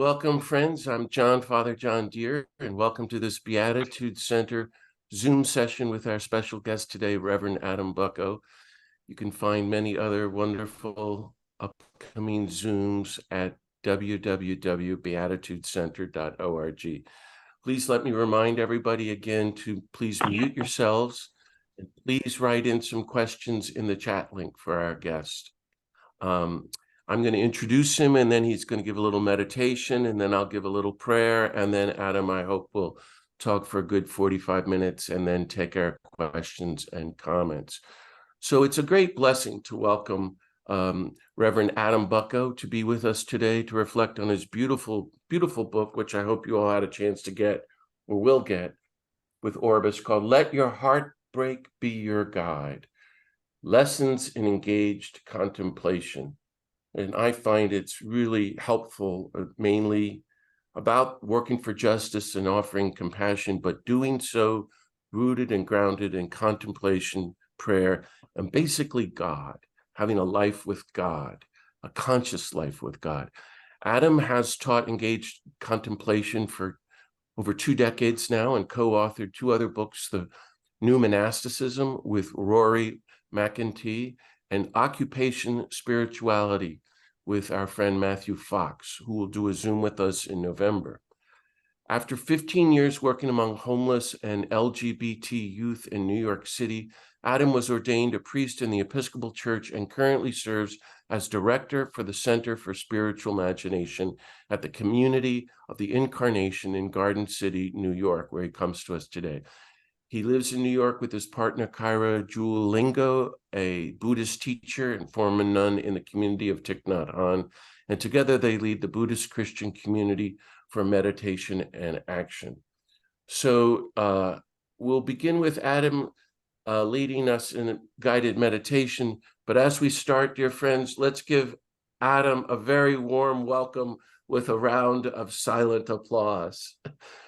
Welcome, friends. I'm Father John Deere, and welcome to this Beatitude Center Zoom session with our special guest today, Reverend Adam Bucko. You can find many other wonderful upcoming Zooms at www.beatitudecenter.org. Please let me remind everybody again to please mute yourselves, and please write in some questions in the chat link for our guest. I'm going to introduce him, and then he's going to give a little meditation, and then I'll give a little prayer, and then Adam, I hope, will talk for a good 45 minutes and then take our questions and comments. So it's a great blessing to welcome Reverend Adam Bucko to be with us today to reflect on his beautiful, beautiful book, which I hope you all had a chance to get or will get with Orbis, called Let Your Heartbreak Be Your Guide, Lessons in Engaged Contemplation. And I find it's really helpful, mainly about working for justice and offering compassion, but doing so rooted and grounded in contemplation, prayer, and basically God, having a life with God, a conscious life with God. Adam has taught engaged contemplation for over 2 decades now and co-authored 2 other books, The New Monasticism with Rory McEntee, and Occupation Spirituality with our friend Matthew Fox, who will do a Zoom with us in November. After 15 years working among homeless and LGBT youth in New York City, Adam was ordained a priest in the Episcopal Church and currently serves as director for the Center for Spiritual Imagination at the Community of the Incarnation in Garden City, New York, where he comes to us today. He lives in New York with his partner, Kyra Julingo, a Buddhist teacher and former nun in the community of Thich Nhat Hanh, and together they lead the Buddhist Christian community for meditation and action. So we'll begin with Adam leading us in a guided meditation. But as we start, dear friends, let's give Adam a very warm welcome with a round of silent applause.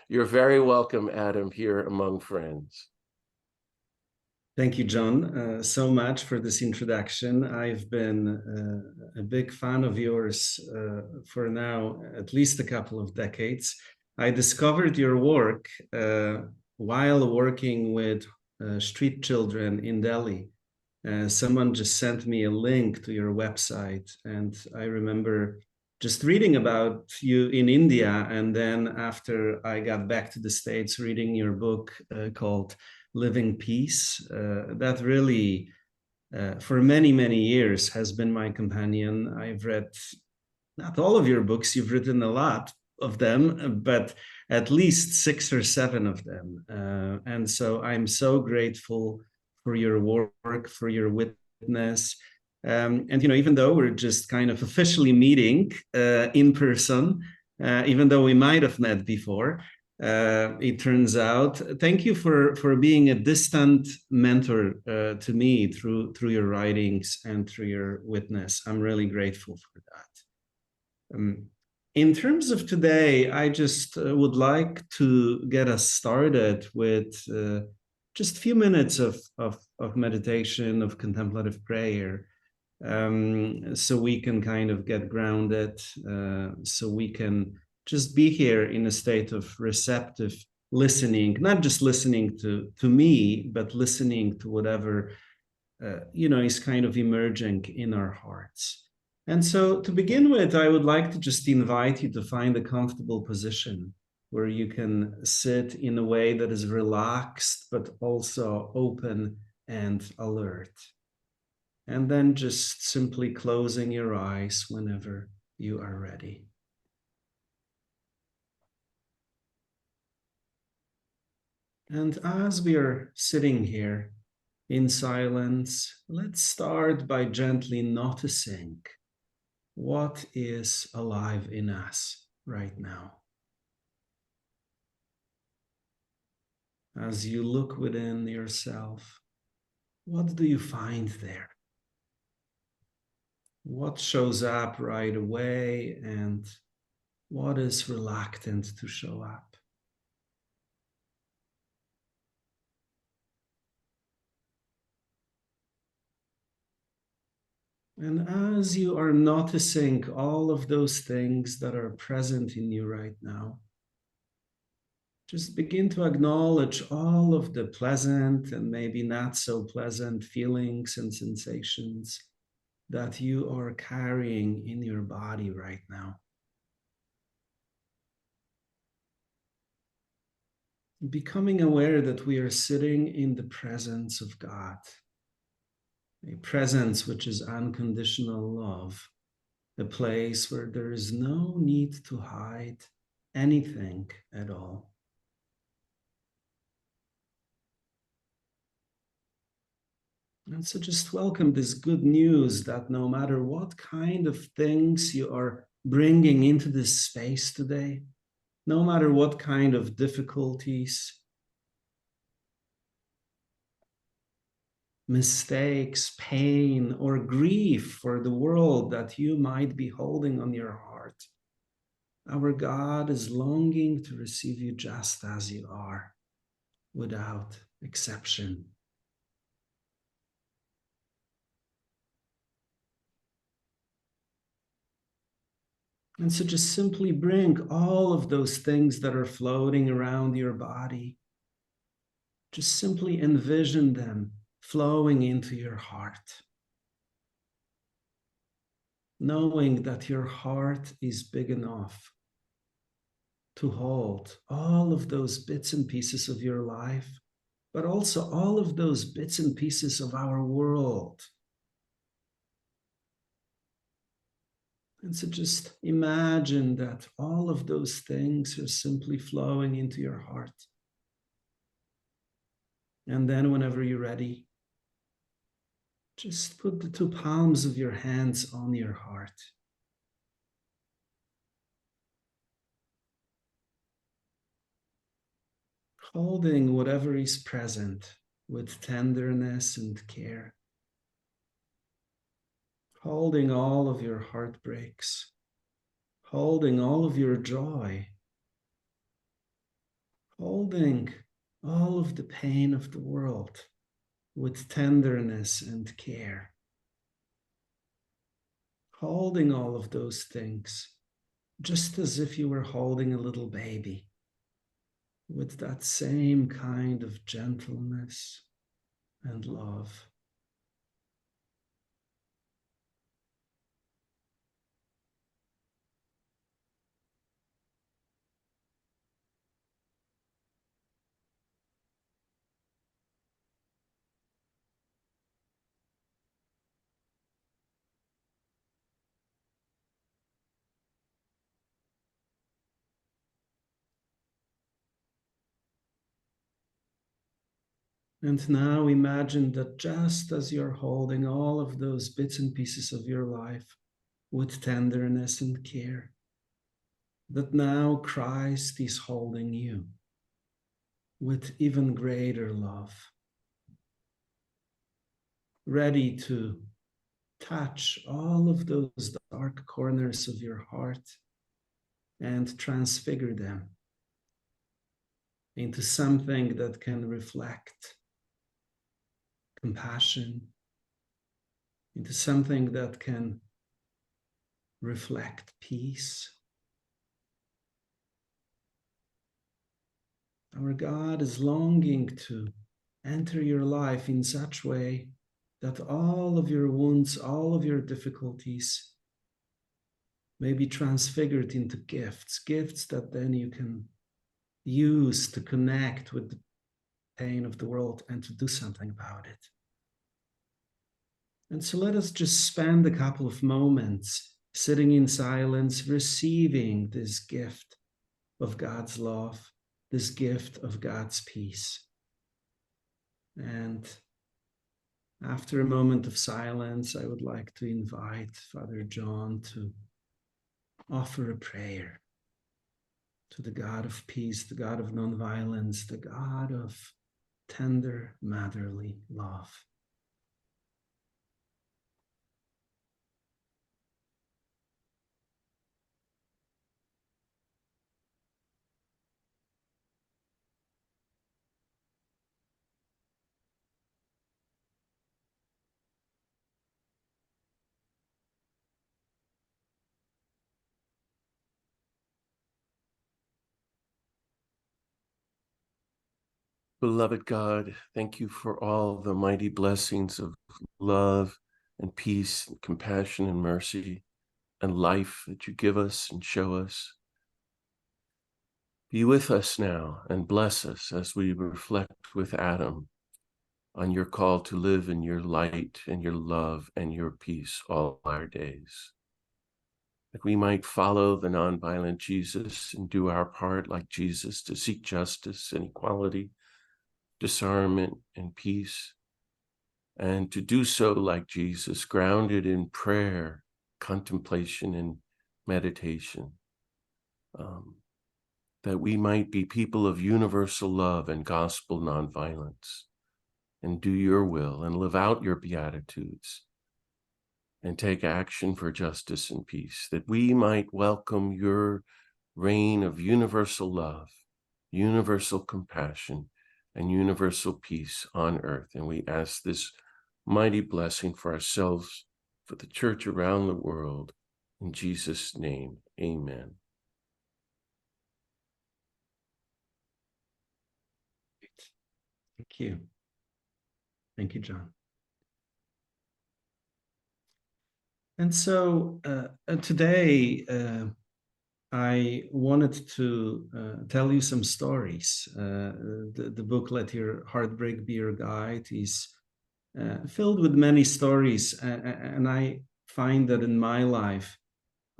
You're very welcome, Adam, here among friends. Thank you, John, so much for this introduction. I've been a big fan of yours for now at least a couple of decades. I discovered your work while working with street children in Delhi. Someone just sent me a link to your website, and I remember just reading about you in India, and then after I got back to the States, reading your book called Living Peace. That really, for many, many years, has been my companion. I've read not all of your books, you've written a lot of them, but at least 6 or 7 of them. And so I'm so grateful for your work, for your witness. And, you know, even though we're just kind of officially meeting in person, even though we might have met before, it turns out, thank you for being a distant mentor to me through your writings and through your witness. I'm really grateful for that. In terms of today, I just would like to get us started with just a few minutes of meditation, of contemplative prayer. So we can kind of get grounded, so we can just be here in a state of receptive listening, not just listening to me, but listening to whatever, is kind of emerging in our hearts. And so to begin with, I would like to just invite you to find a comfortable position where you can sit in a way that is relaxed, but also open and alert. And then just simply closing your eyes whenever you are ready. And as we are sitting here in silence, let's start by gently noticing what is alive in us right now. As you look within yourself, what do you find there? What shows up right away and what is reluctant to show up? And as you are noticing all of those things that are present in you right now, just begin to acknowledge all of the pleasant and maybe not so pleasant feelings and sensations that you are carrying in your body right now. Becoming aware that we are sitting in the presence of God, a presence which is unconditional love, a place where there is no need to hide anything at all. And so just welcome this good news that no matter what kind of things you are bringing into this space today, no matter what kind of difficulties, mistakes, pain, or grief for the world that you might be holding on your heart, our God is longing to receive you just as you are, without exception. And so just simply bring all of those things that are floating around your body. Just simply envision them flowing into your heart, knowing that your heart is big enough to hold all of those bits and pieces of your life, but also all of those bits and pieces of our world. And so just imagine that all of those things are simply flowing into your heart. And then whenever you're ready, just put the two palms of your hands on your heart. Holding whatever is present with tenderness and care. Holding all of your heartbreaks. Holding all of your joy. Holding all of the pain of the world with tenderness and care. Holding all of those things just as if you were holding a little baby, with that same kind of gentleness and love. And now imagine that just as you're holding all of those bits and pieces of your life with tenderness and care, that now Christ is holding you with even greater love, ready to touch all of those dark corners of your heart and transfigure them into something that can reflect compassion, into something that can reflect peace. Our God is longing to enter your life in such a way that all of your wounds, all of your difficulties may be transfigured into gifts, gifts that then you can use to connect with the pain of the world and to do something about it. And so let us just spend a couple of moments sitting in silence, receiving this gift of God's love, this gift of God's peace. And after a moment of silence, I would like to invite Father John to offer a prayer to the God of peace, the God of nonviolence, the God of tender, motherly love. Beloved God, thank you for all the mighty blessings of love and peace and compassion and mercy and life that you give us and show us. Be with us now and bless us as we reflect with Adam on your call to live in your light and your love and your peace all our days. That we might follow the nonviolent Jesus and do our part like Jesus to seek justice and equality, discernment and peace, and to do so like Jesus, grounded in prayer, contemplation, and meditation. That we might be people of universal love and gospel nonviolence, and do your will and live out your beatitudes and take action for justice and peace, that we might welcome your reign of universal love, universal compassion, and universal peace on earth. And we ask this mighty blessing for ourselves, for the church around the world. In Jesus' name, amen. Thank you. Thank you, John. And so today, I wanted to tell you some stories. The book, Let Your Heartbreak Be Your Guide, is filled with many stories. And I find that in my life,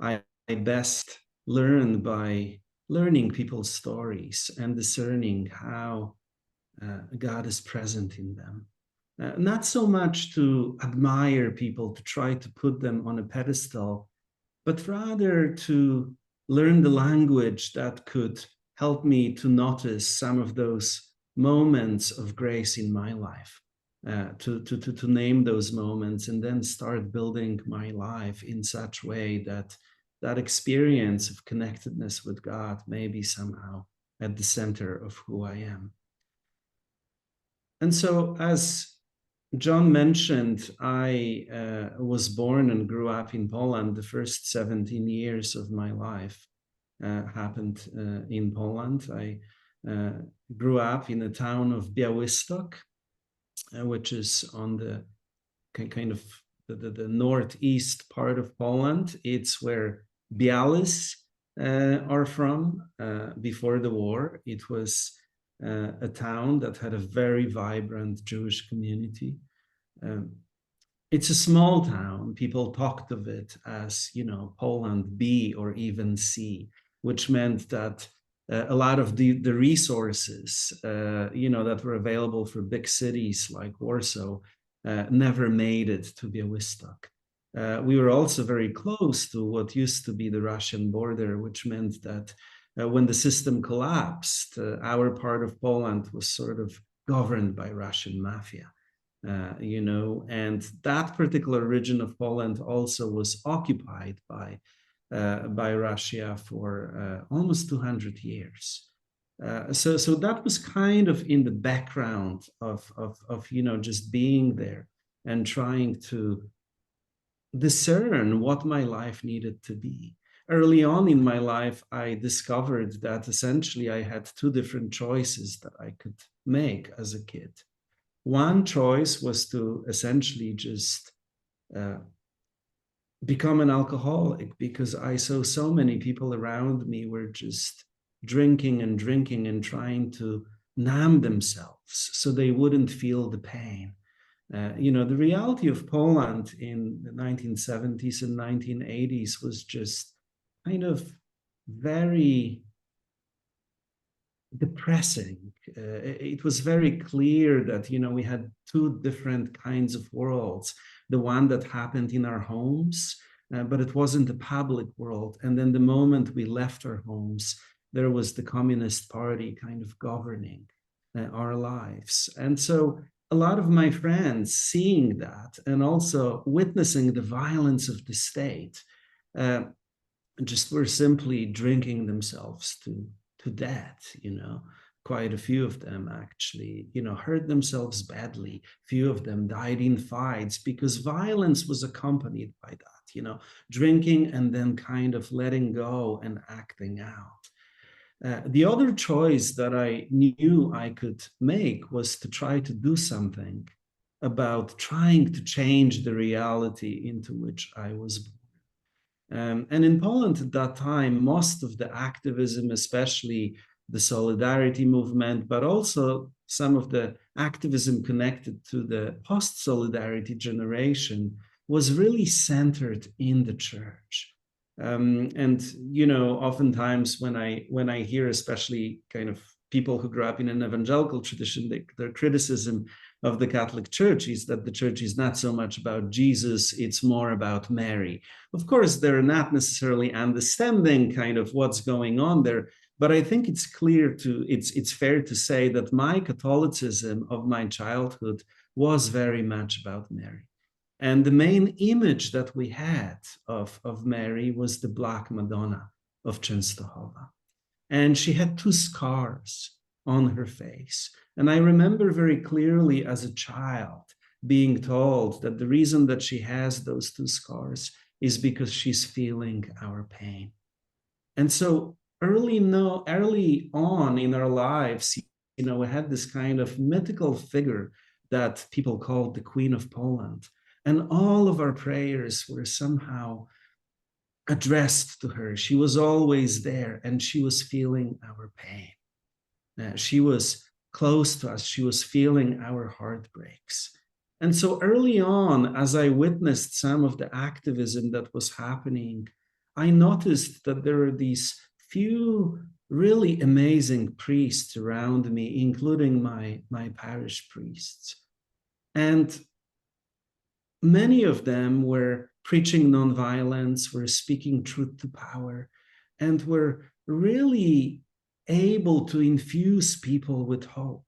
I best learn by learning people's stories and discerning how God is present in them. Not so much to admire people, to try to put them on a pedestal, but rather to learn the language that could help me to notice some of those moments of grace in my life, to name those moments and then start building my life in such way that that experience of connectedness with God may be somehow at the center of who I am. And so, as John mentioned, I was born and grew up in Poland. The first 17 years of my life happened in Poland. I grew up in the town of Białystok, which is on the kind of the northeast part of Poland. It's where Bialis are from. Before the war, it was a town that had a very vibrant Jewish community. It's a small town. People talked of it as, Poland B or even C, which meant that a lot of the resources, that were available for big cities like Warsaw, never made it to Białystok. We were also very close to what used to be the Russian border, which meant that when the system collapsed, our part of Poland was sort of governed by Russian mafia. And that particular region of Poland also was occupied by Russia for almost 200 years. So that was kind of in the background of just being there and trying to discern what my life needed to be. Early on in my life, I discovered that essentially I had two different choices that I could make as a kid. One choice was to essentially just become an alcoholic, because I saw so many people around me were just drinking and trying to numb themselves so they wouldn't feel the pain. The reality of Poland in the 1970s and 1980s was just kind of very depressing. It was very clear that, we had two different kinds of worlds. The one that happened in our homes, but it wasn't a public world. And then the moment we left our homes, there was the Communist Party kind of governing our lives. And so a lot of my friends, seeing that and also witnessing the violence of the state, just were simply drinking themselves to death. Quite a few of them actually, hurt themselves badly. Few of them died in fights because violence was accompanied by that, drinking and then kind of letting go and acting out. The other choice that I knew I could make was to try to do something about trying to change the reality into which I was born. And in Poland at that time, most of the activism, especially the solidarity movement, but also some of the activism connected to the post-solidarity generation, was really centered in the church. And oftentimes when I hear, especially kind of people who grew up in an evangelical tradition, their criticism of the Catholic Church is that the church is not so much about Jesus, it's more about Mary. Of course, they're not necessarily understanding kind of what's going on there, but I think it's fair to say that my Catholicism of my childhood was very much about Mary. And the main image that we had of Mary was the Black Madonna of Częstochowa. And she had 2 scars on her face. And I remember very clearly as a child being told that the reason that she has those 2 scars is because she's feeling our pain. And so early on in our lives, we had this kind of mythical figure that people called the Queen of Poland. And all of our prayers were somehow addressed to her. She was always there, and she was feeling our pain. She was close to us. She was feeling our heartbreaks. And so early on, as I witnessed some of the activism that was happening, I noticed that there were these few really amazing priests around me, including my parish priests. And many of them were preaching nonviolence, were speaking truth to power, and were really able to infuse people with hope.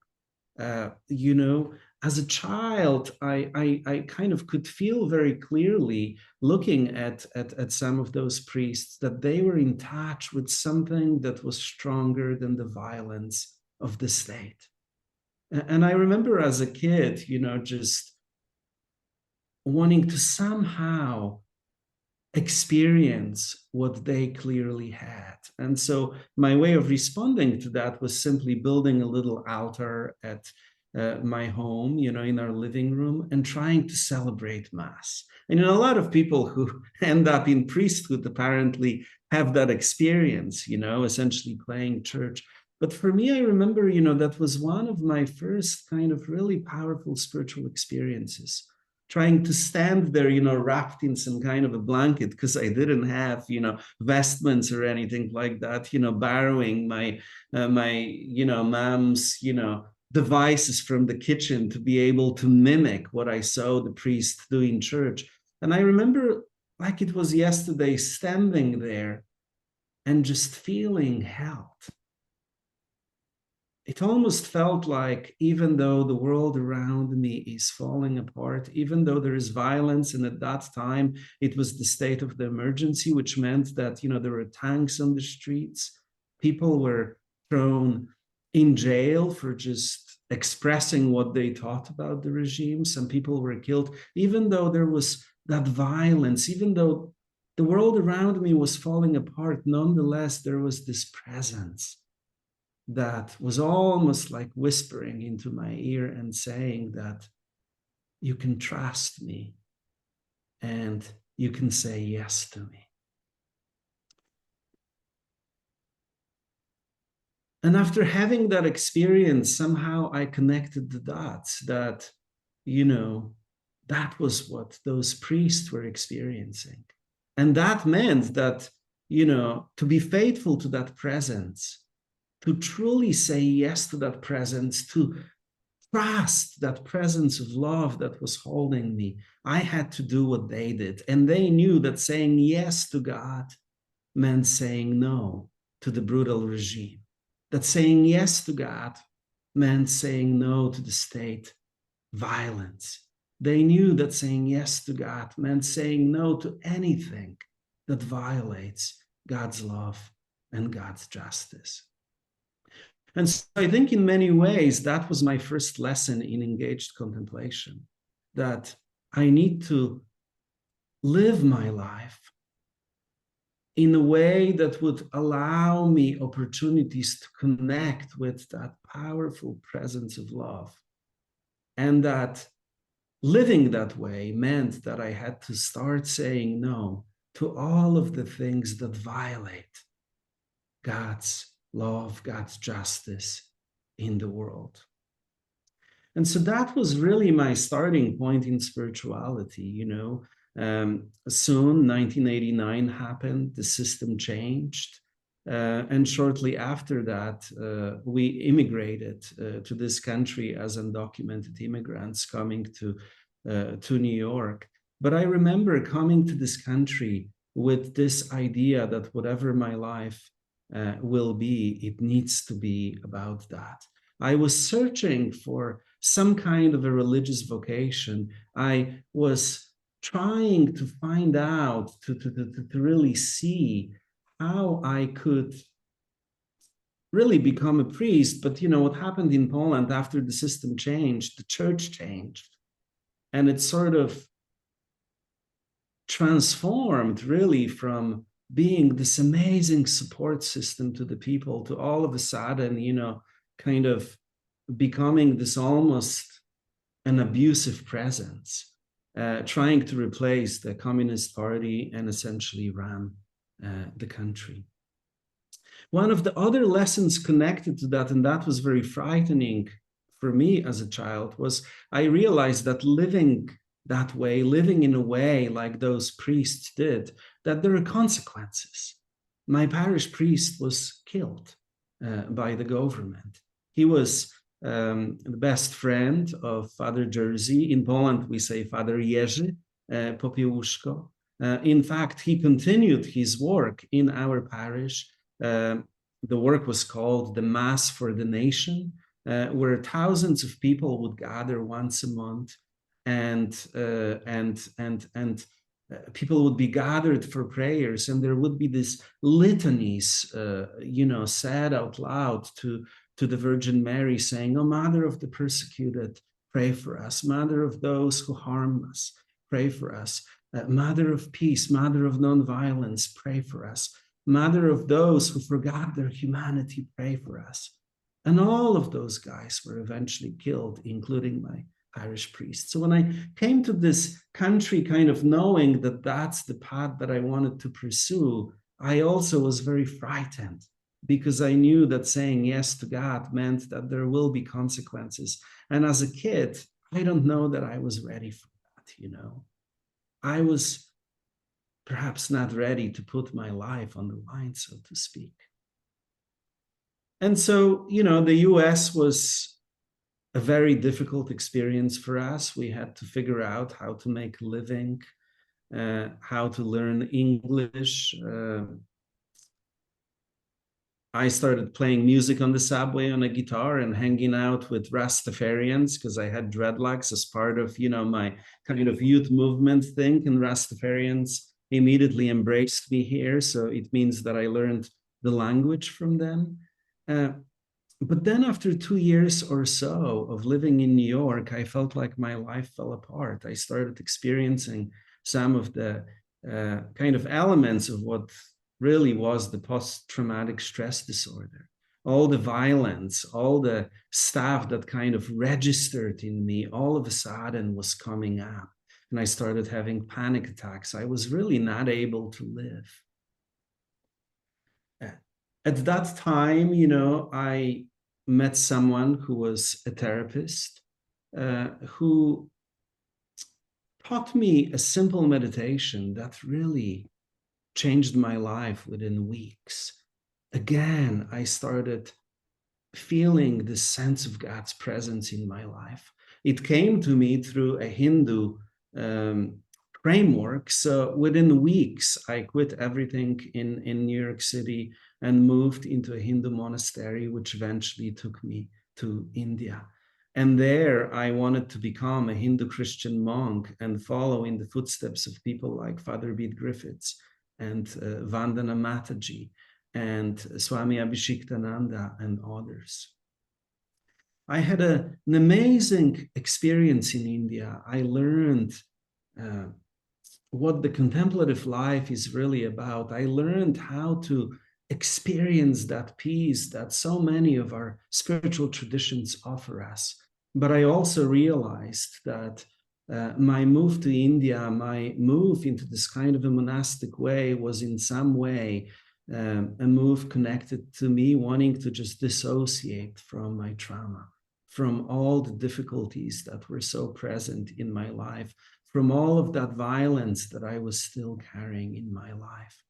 As a child, I kind of could feel very clearly, looking at some of those priests, that they were in touch with something that was stronger than the violence of the state. And I remember as a kid, just wanting to somehow experience what they clearly had. And so my way of responding to that was simply building a little altar at my home, in our living room, and trying to celebrate Mass. And a lot of people who end up in priesthood apparently have that experience, essentially playing church. But for me, I remember, that was one of my first kind of really powerful spiritual experiences. Trying to stand there, wrapped in some kind of a blanket, because I didn't have, vestments or anything like that, borrowing my mom's, devices from the kitchen to be able to mimic what I saw the priest do in church. And I remember, like it was yesterday, standing there and just feeling held. It almost felt like, even though the world around me is falling apart, even though there is violence, and at that time it was the state of the emergency, which meant that there were tanks on the streets, people were thrown in jail for just expressing what they thought about the regime. Some people were killed. Even though there was that violence, even though the world around me was falling apart, nonetheless there was this presence that was almost like whispering into my ear and saying that you can trust me and you can say yes to me. And after having that experience, somehow I connected the dots that, that was what those priests were experiencing. And that meant that, to be faithful to that presence, to truly say yes to that presence, to trust that presence of love that was holding me, I had to do what they did. And they knew that saying yes to God meant saying no to the brutal regime. That saying yes to God meant saying no to the state violence. They knew that saying yes to God meant saying no to anything that violates God's love and God's justice. And so I think in many ways, that was my first lesson in engaged contemplation, that I need to live my life in a way that would allow me opportunities to connect with that powerful presence of love. And that living that way meant that I had to start saying no to all of the things that violate God's love, God's justice in the world. And so that was really my starting point in spirituality, soon 1989 happened, the system changed. And shortly after that, we immigrated to this country as undocumented immigrants coming to New York. But I remember coming to this country with this idea that whatever my life will be, it needs to be about that. I was searching for some kind of a religious vocation. I was trying to find out, to really see how I could really become a priest. But what happened in Poland after the system changed, the church changed, and it sort of transformed really from being this amazing support system to the people to all of a sudden, kind of becoming this almost an abusive presence, trying to replace the Communist Party and essentially run the country. One of the other lessons connected to that, and that was very frightening for me as a child, was I realized that living that way, living in a way like those priests did, that there are consequences. My parish priest was killed by the government. He was the best friend of Father Jerzy. In Poland, we say Father Jerzy Popiełuszko. In fact, he continued his work in our parish. The work was called the Mass for the Nation, where thousands of people would gather once a month, and people would be gathered for prayers, and there would be these litanies, said out loud to the Virgin Mary, saying, "Oh, Mother of the persecuted, pray for us. Mother of those who harm us, pray for us. Mother of peace, Mother of nonviolence, pray for us. Mother of those who forgot their humanity, pray for us." And all of those guys were eventually killed, including my parish priest. So when I came to this country kind of knowing that that's the path that I wanted to pursue, I also was very frightened, because I knew that saying yes to God meant that there will be consequences. And as a kid, I don't know that I was ready for that, I was perhaps not ready to put my life on the line, so to speak. And so, the US was a very difficult experience for us. We had to figure out how to make a living, how to learn English. I started playing music on the subway on a guitar and hanging out with Rastafarians because I had dreadlocks as part of, my kind of youth movement thing. And Rastafarians immediately embraced me here. So it means that I learned the language from them. But then after 2 years or so of living in New York, I felt like my life fell apart. I started experiencing some of the kind of elements of what really was the post-traumatic stress disorder. All the violence, all the stuff that kind of registered in me, all of a sudden was coming up. And I started having panic attacks. I was really not able to live. At that time, I met someone who was a therapist who taught me a simple meditation that really changed my life within weeks. Again, I started feeling this sense of God's presence in my life. It came to me through a Hindu framework. So within weeks, I quit everything in New York City and moved into a Hindu monastery, which eventually took me to India. And there I wanted to become a Hindu Christian monk and follow in the footsteps of people like Father Bede Griffiths and Vandana Mataji and Swami Abhishektananda and others. I had an amazing experience in India. I learned what the contemplative life is really about. I learned how to experience that peace that so many of our spiritual traditions offer us. But I also realized that my move to India, my move into this kind of a monastic way, was in some way a move connected to me wanting to just dissociate from my trauma, from all the difficulties that were so present in my life, from all of that violence that I was still carrying in my life.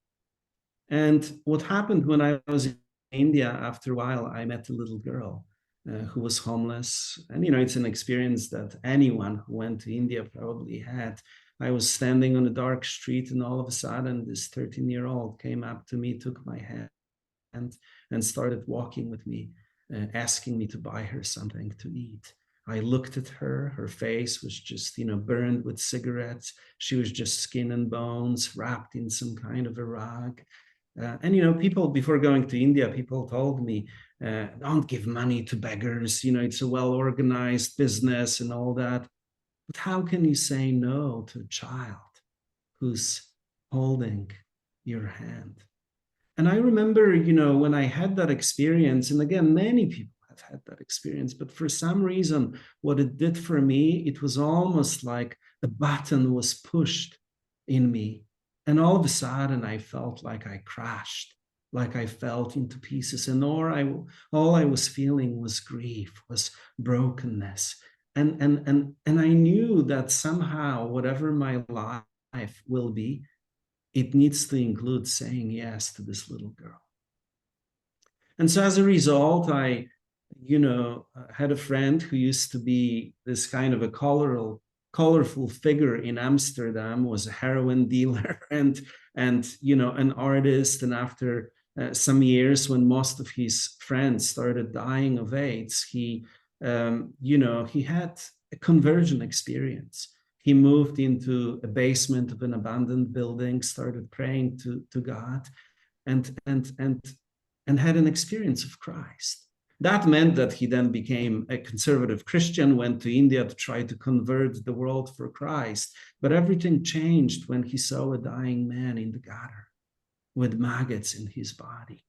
And what happened when I was in India, after a while, I met a little girl who was homeless. And, it's an experience that anyone who went to India probably had. I was standing on a dark street, and all of a sudden, this 13-year-old came up to me, took my hand, and started walking with me, asking me to buy her something to eat. I looked at her. Her face was just, burned with cigarettes. She was just skin and bones, wrapped in some kind of a rug. And people, before going to India, people told me, don't give money to beggars. It's a well-organized business and all that. But how can you say no to a child who's holding your hand? And I remember, when I had that experience, and again, many people have had that experience, but for some reason, what it did for me, it was almost like a button was pushed in me. And all of a sudden, I felt like I crashed, like I fell into pieces. And all I was feeling was grief, was brokenness. And I knew that somehow, whatever my life will be, it needs to include saying yes to this little girl. And so as a result, I, had a friend who used to be this kind of a colorful figure in Amsterdam, was a heroin dealer and an artist. And after some years, when most of his friends started dying of AIDS, he had a conversion experience. He moved into a basement of an abandoned building, started praying to God, and had an experience of Christ. That meant that he then became a conservative Christian, went to India to try to convert the world for Christ. But everything changed when he saw a dying man in the gutter with maggots in his body.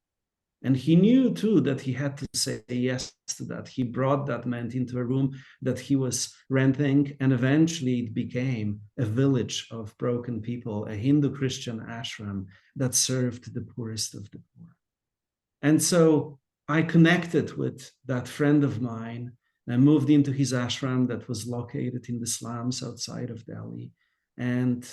And he knew too that he had to say yes to that. He brought that man into a room that he was renting, and eventually it became a village of broken people, a Hindu Christian ashram that served the poorest of the poor. And so I connected with that friend of mine and moved into his ashram that was located in the slums outside of Delhi, and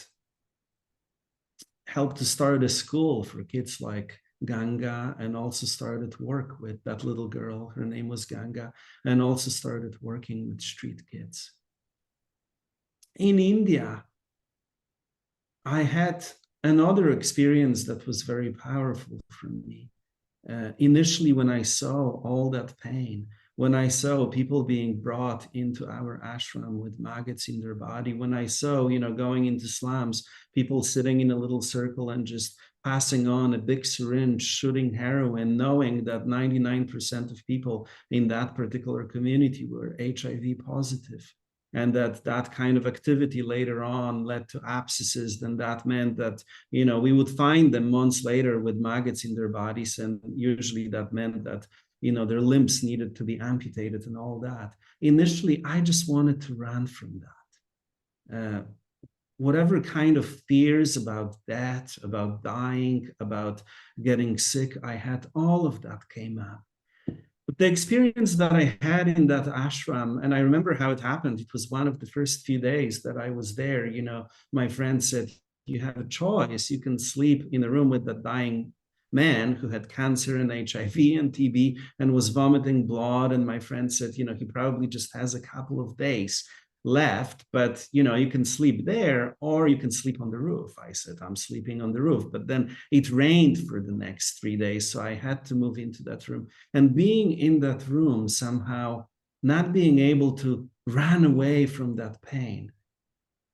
helped to start a school for kids like Ganga, and also started work with that little girl. Her name was Ganga, and also started working with street kids. In India, I had another experience that was very powerful for me. Initially, when I saw all that pain, when I saw people being brought into our ashram with maggots in their body, when I saw, going into slums, people sitting in a little circle and just passing on a big syringe, shooting heroin, knowing that 99% of people in that particular community were HIV positive. And that kind of activity later on led to abscesses, then that meant that, we would find them months later with maggots in their bodies. And usually that meant that, their limbs needed to be amputated and all that. Initially, I just wanted to run from that. Whatever kind of fears about death, about dying, about getting sick I had, all of that came up. But the experience that I had in that ashram, and I remember how it happened, it was one of the first few days that I was there. My friend said, you have a choice. You can sleep in a room with that dying man who had cancer and HIV and TB and was vomiting blood. And my friend said, he probably just has a couple of days left, but you can sleep there or you can sleep on the roof. I said, I'm sleeping on the roof. But then it rained for the next 3 days, so I had to move into that room. And being in that room, somehow not being able to run away from that pain,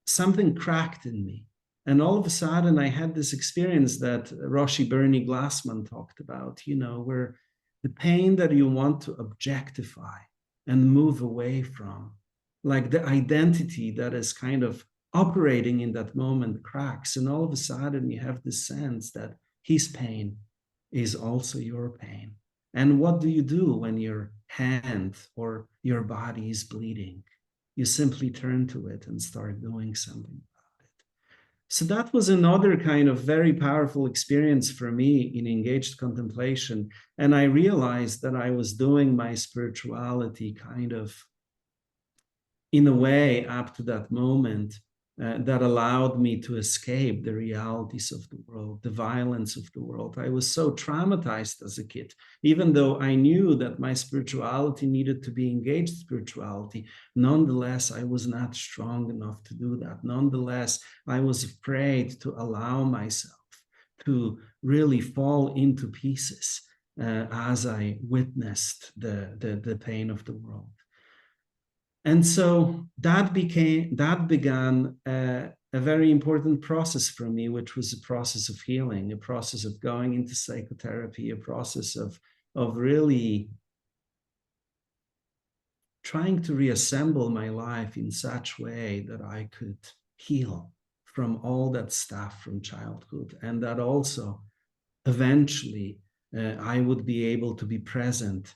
something cracked in me. And all of a sudden I had this experience that Roshi Bernie Glassman talked about, where the pain that you want to objectify and move away from, like the identity that is kind of operating in that moment cracks, and all of a sudden you have this sense that his pain is also your pain. And what do you do when your hand or your body is bleeding? You simply turn to it and start doing something about it. So that was another kind of very powerful experience for me in engaged contemplation. And I realized that I was doing my spirituality kind of in a way up to that moment that allowed me to escape the realities of the world, the violence of the world. I was so traumatized as a kid, even though I knew that my spirituality needed to be engaged spirituality. Nonetheless, I was not strong enough to do that. Nonetheless, I was afraid to allow myself to really fall into pieces as I witnessed the pain of the world. And so that began a very important process for me, which was a process of healing, a process of going into psychotherapy, a process of really trying to reassemble my life in such way that I could heal from all that stuff from childhood, and that also eventually I would be able to be present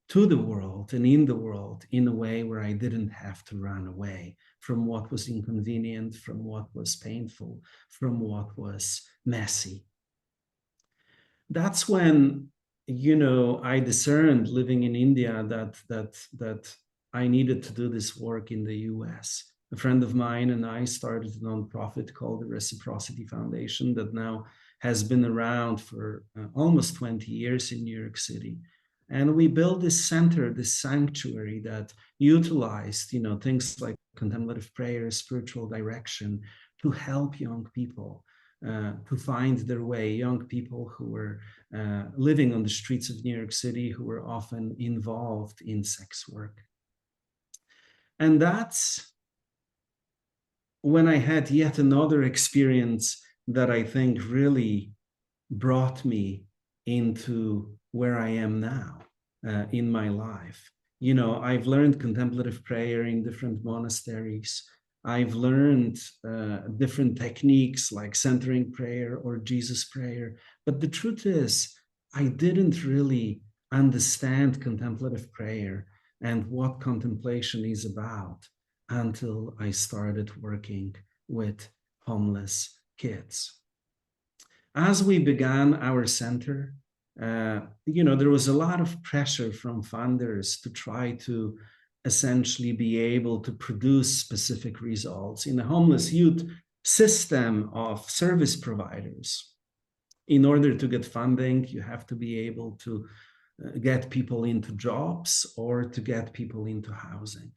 to the world and in the world in a way where I didn't have to run away from what was inconvenient, from what was painful, from what was messy. That's when, I discerned living in India that I needed to do this work in the US. A friend of mine and I started a nonprofit called the Reciprocity Foundation that now has been around for almost 20 years in New York City. And we built this center, this sanctuary that utilized, things like contemplative prayer, spiritual direction to help young people to find their way, young people who were living on the streets of New York City, who were often involved in sex work. And that's when I had yet another experience that I think really brought me into where I am now in my life. I've learned contemplative prayer in different monasteries. I've learned different techniques like centering prayer or Jesus prayer. But the truth is, I didn't really understand contemplative prayer and what contemplation is about until I started working with homeless kids. As we began our center, there was a lot of pressure from funders to try to essentially be able to produce specific results in a homeless youth system of service providers. In order to get funding, you have to be able to get people into jobs or to get people into housing.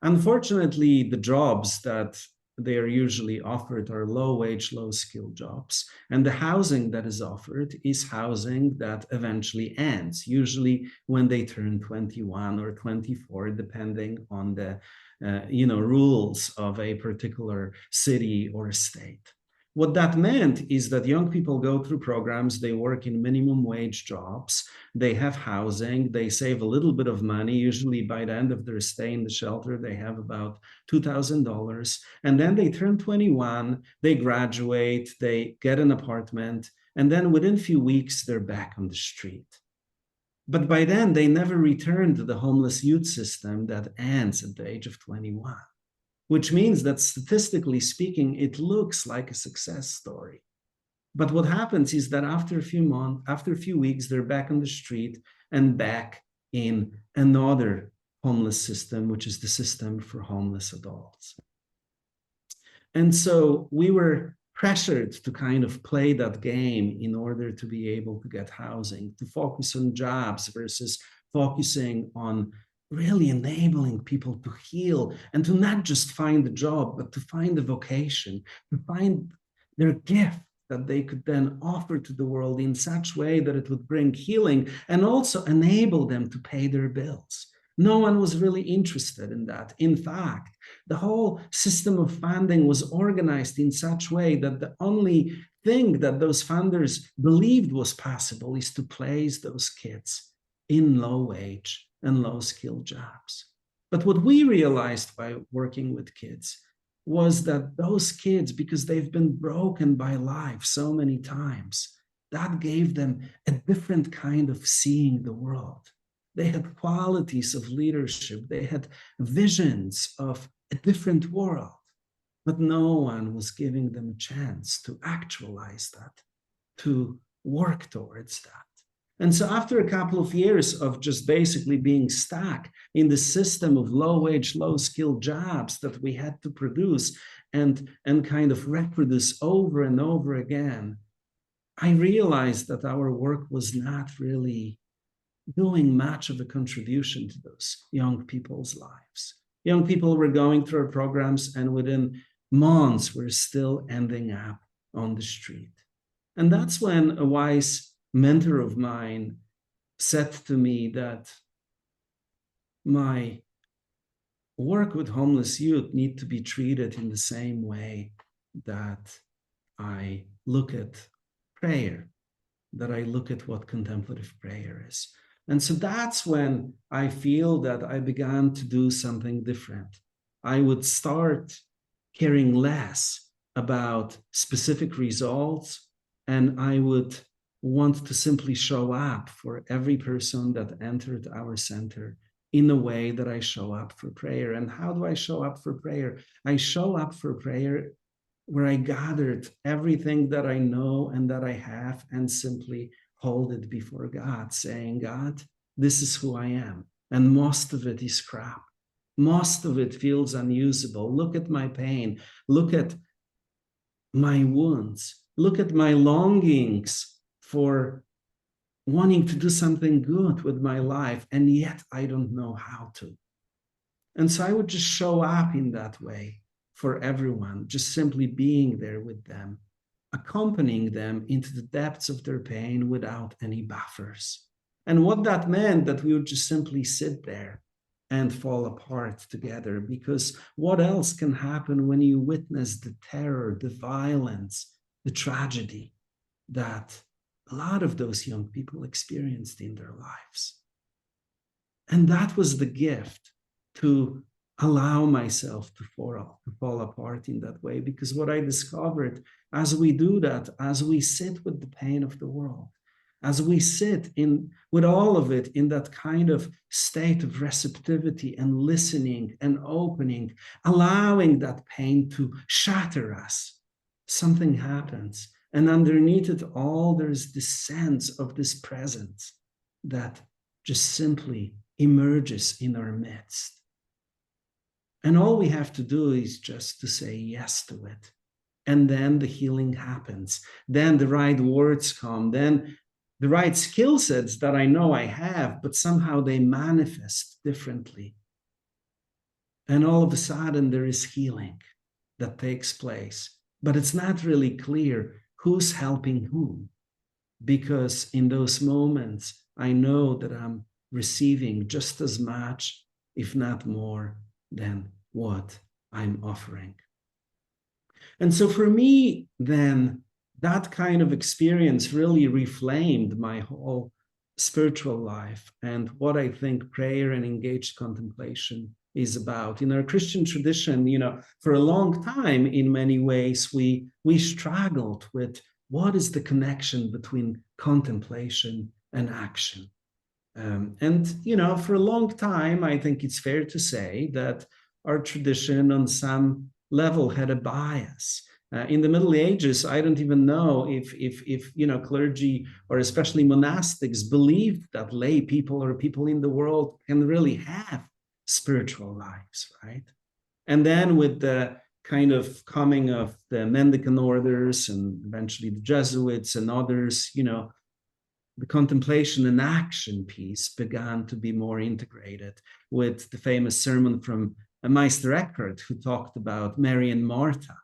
Unfortunately, the jobs that they are usually offered are low-wage, low-skill jobs. And the housing that is offered is housing that eventually ends, usually when they turn 21 or 24, depending on the rules of a particular city or state. What that meant is that young people go through programs, they work in minimum wage jobs, they have housing, they save a little bit of money. Usually by the end of their stay in the shelter, they have about $2,000. And then they turn 21, they graduate, they get an apartment, and then within a few weeks, they're back on the street. But by then, they never return to the homeless youth system that ends at the age of 21. Which means that statistically speaking, it looks like a success story. But what happens is that after a few months, after a few weeks, they're back on the street and back in another homeless system, which is the system for homeless adults. And so we were pressured to kind of play that game in order to be able to get housing, to focus on jobs versus focusing on really enabling people to heal and to not just find a job, but to find a vocation, to find their gift that they could then offer to the world in such a way that it would bring healing and also enable them to pay their bills. No one was really interested in that. In fact, the whole system of funding was organized in such a way that the only thing that those funders believed was possible is to place those kids in low wage and low skill jobs. But what we realized by working with kids was that those kids, because they've been broken by life so many times, that gave them a different kind of seeing the world. They had qualities of leadership. They had visions of a different world, but no one was giving them a chance to actualize that, to work towards that. And so after a couple of years of just basically being stuck in the system of low-wage, low-skilled jobs that we had to produce and kind of reproduce over and over again, I realized that our work was not really doing much of a contribution to those young people's lives. Young people were going through our programs, and within months, we're still ending up on the street. And that's when a wise mentor of mine said to me that my work with homeless youth need to be treated in the same way that I look at prayer, that I look at what contemplative prayer is. And so that's when I feel that I began to do something different. I would start caring less about specific results, and I would want to simply show up for every person that entered our center in a way that I show up for prayer. And how do I show up for prayer? I show up for prayer where I gathered everything that I know and that I have and simply hold it before God, saying, God, this is who I am. And most of it is crap. Most of it feels unusable. Look at my pain. Look at my wounds. Look at my longings for wanting to do something good with my life, and yet I don't know how to. And so I would just show up in that way for everyone, just simply being there with them, accompanying them into the depths of their pain without any buffers. And what that meant, that we would just simply sit there and fall apart together, because what else can happen when you witness the terror, the violence, the tragedy that a lot of those young people experienced in their lives? And that was the gift, to allow myself to fall apart in that way. Because what I discovered as we do that, as we sit with the pain of the world, as we sit in with all of it in that kind of state of receptivity and listening and opening, allowing that pain to shatter us, something happens. And underneath it all, there's this sense of this presence that just simply emerges in our midst. And all we have to do is just to say yes to it. And then the healing happens. Then the right words come. Then the right skill sets that I know I have, but somehow they manifest differently. And all of a sudden there is healing that takes place. But it's not really clear who's helping whom. Because in those moments, I know that I'm receiving just as much, if not more, than what I'm offering. And so for me, then, that kind of experience really reflamed my whole spiritual life and what I think prayer and engaged contemplation is about. In our Christian tradition, for a long time, in many ways, we struggled with what is the connection between contemplation and action. For a long time, I think it's fair to say that our tradition on some level had a bias. In the Middle Ages, I don't even know if clergy or especially monastics believed that lay people or people in the world can really have spiritual lives, right? And then with the kind of coming of the mendicant orders and eventually the Jesuits and others, the contemplation and action piece began to be more integrated, with the famous sermon from Meister Eckhart, who talked about Mary and Martha,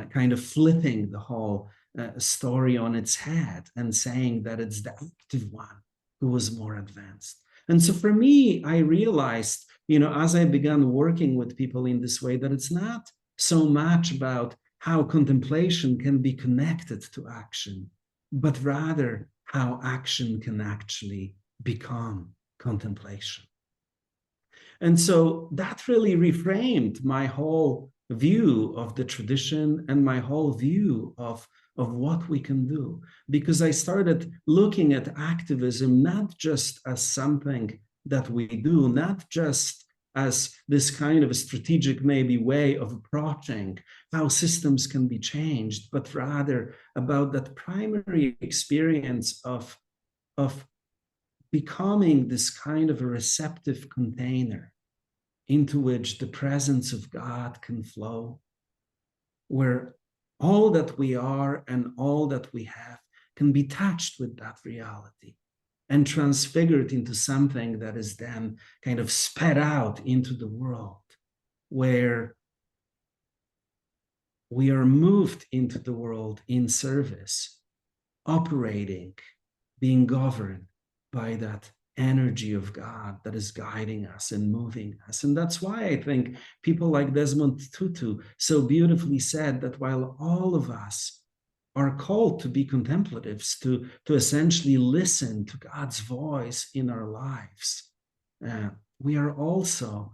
kind of flipping the whole story on its head and saying that it's the active one who was more advanced. And so for me, I realized, as I began working with people in this way, that it's not so much about how contemplation can be connected to action, but rather how action can actually become contemplation. And so that really reframed my whole view of the tradition and my whole view of what we can do, because I started looking at activism not just as something that we do, not just as this kind of a strategic maybe way of approaching how systems can be changed, but rather about that primary experience of becoming this kind of a receptive container into which the presence of God can flow, where all that we are and all that we have can be touched with that reality and transfigured into something that is then kind of sped out into the world, where we are moved into the world in service, operating, being governed by that energy of God that is guiding us and moving us. And that's why I think people like Desmond Tutu so beautifully said that while all of us are called to be contemplatives, to essentially listen to God's voice in our lives, we are also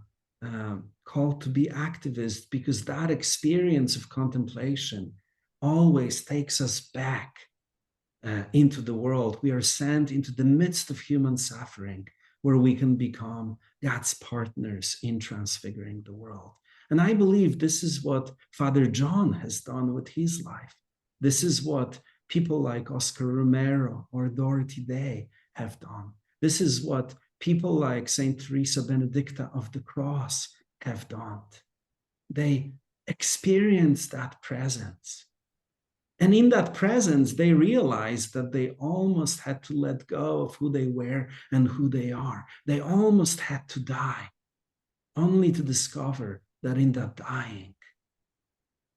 called to be activists, because that experience of contemplation always takes us back into the world. We are sent into the midst of human suffering, where we can become God's partners in transfiguring the world. And I believe this is what Father John has done with his life. This is what people like Oscar Romero or Dorothy Day have done. This is what people like Saint Teresa Benedicta of the Cross have done. They experience that presence. And in that presence, they realized that they almost had to let go of who they were and who they are. They almost had to die, only to discover that in that dying,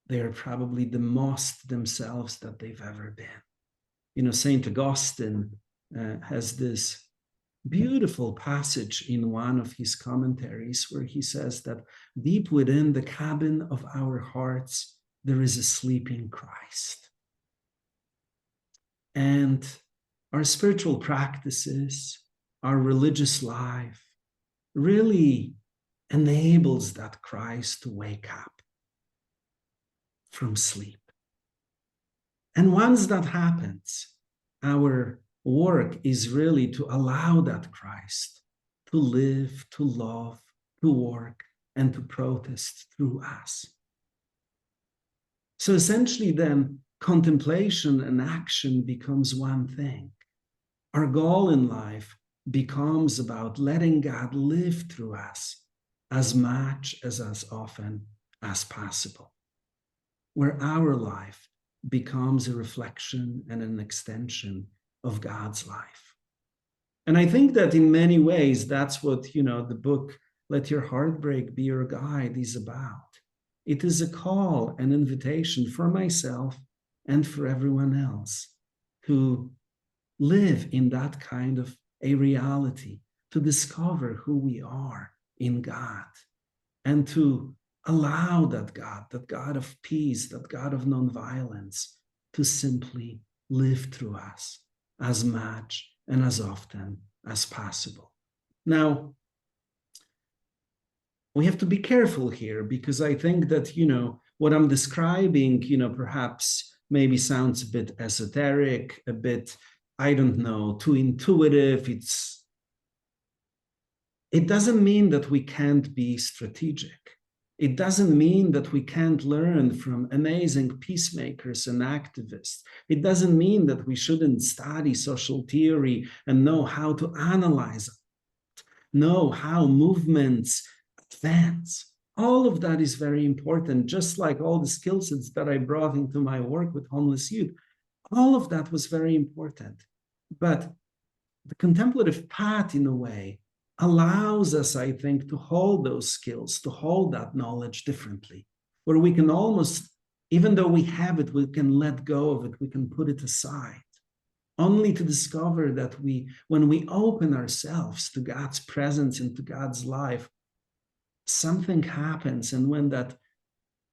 they are probably the most themselves that they've ever been. You know, St. Augustine has this beautiful passage in one of his commentaries where he says that deep within the cabin of our hearts, there is a sleeping Christ. And our spiritual practices, our religious life really enables that Christ to wake up from sleep. And once that happens, our work is really to allow that Christ to live, to love, to work, and to protest through us. So essentially then, contemplation and action becomes one thing. Our goal in life becomes about letting God live through us as much as often as possible, where our life becomes a reflection and an extension of God's life. And I think that in many ways, that's what, the book, Let Your Heartbreak Be Your Guide, is about. It is a call, an invitation for myself and for everyone else to live in that kind of a reality, to discover who we are in God, and to allow that God of peace, that God of nonviolence, to simply live through us as much and as often as possible. Now, we have to be careful here, because I think that, what I'm describing, perhaps maybe sounds a bit esoteric, a bit, I don't know, too intuitive. It doesn't mean that we can't be strategic. It doesn't mean that we can't learn from amazing peacemakers and activists. It doesn't mean that we shouldn't study social theory and know how to analyze it, know how movements advance. All of that is very important, just like all the skill sets that I brought into my work with homeless youth. All of that was very important. But the contemplative path, in a way, allows us, I think, to hold those skills, to hold that knowledge differently, where we can almost, even though we have it, we can let go of it, we can put it aside, only to discover that when we open ourselves to God's presence and to God's life, something happens. And when that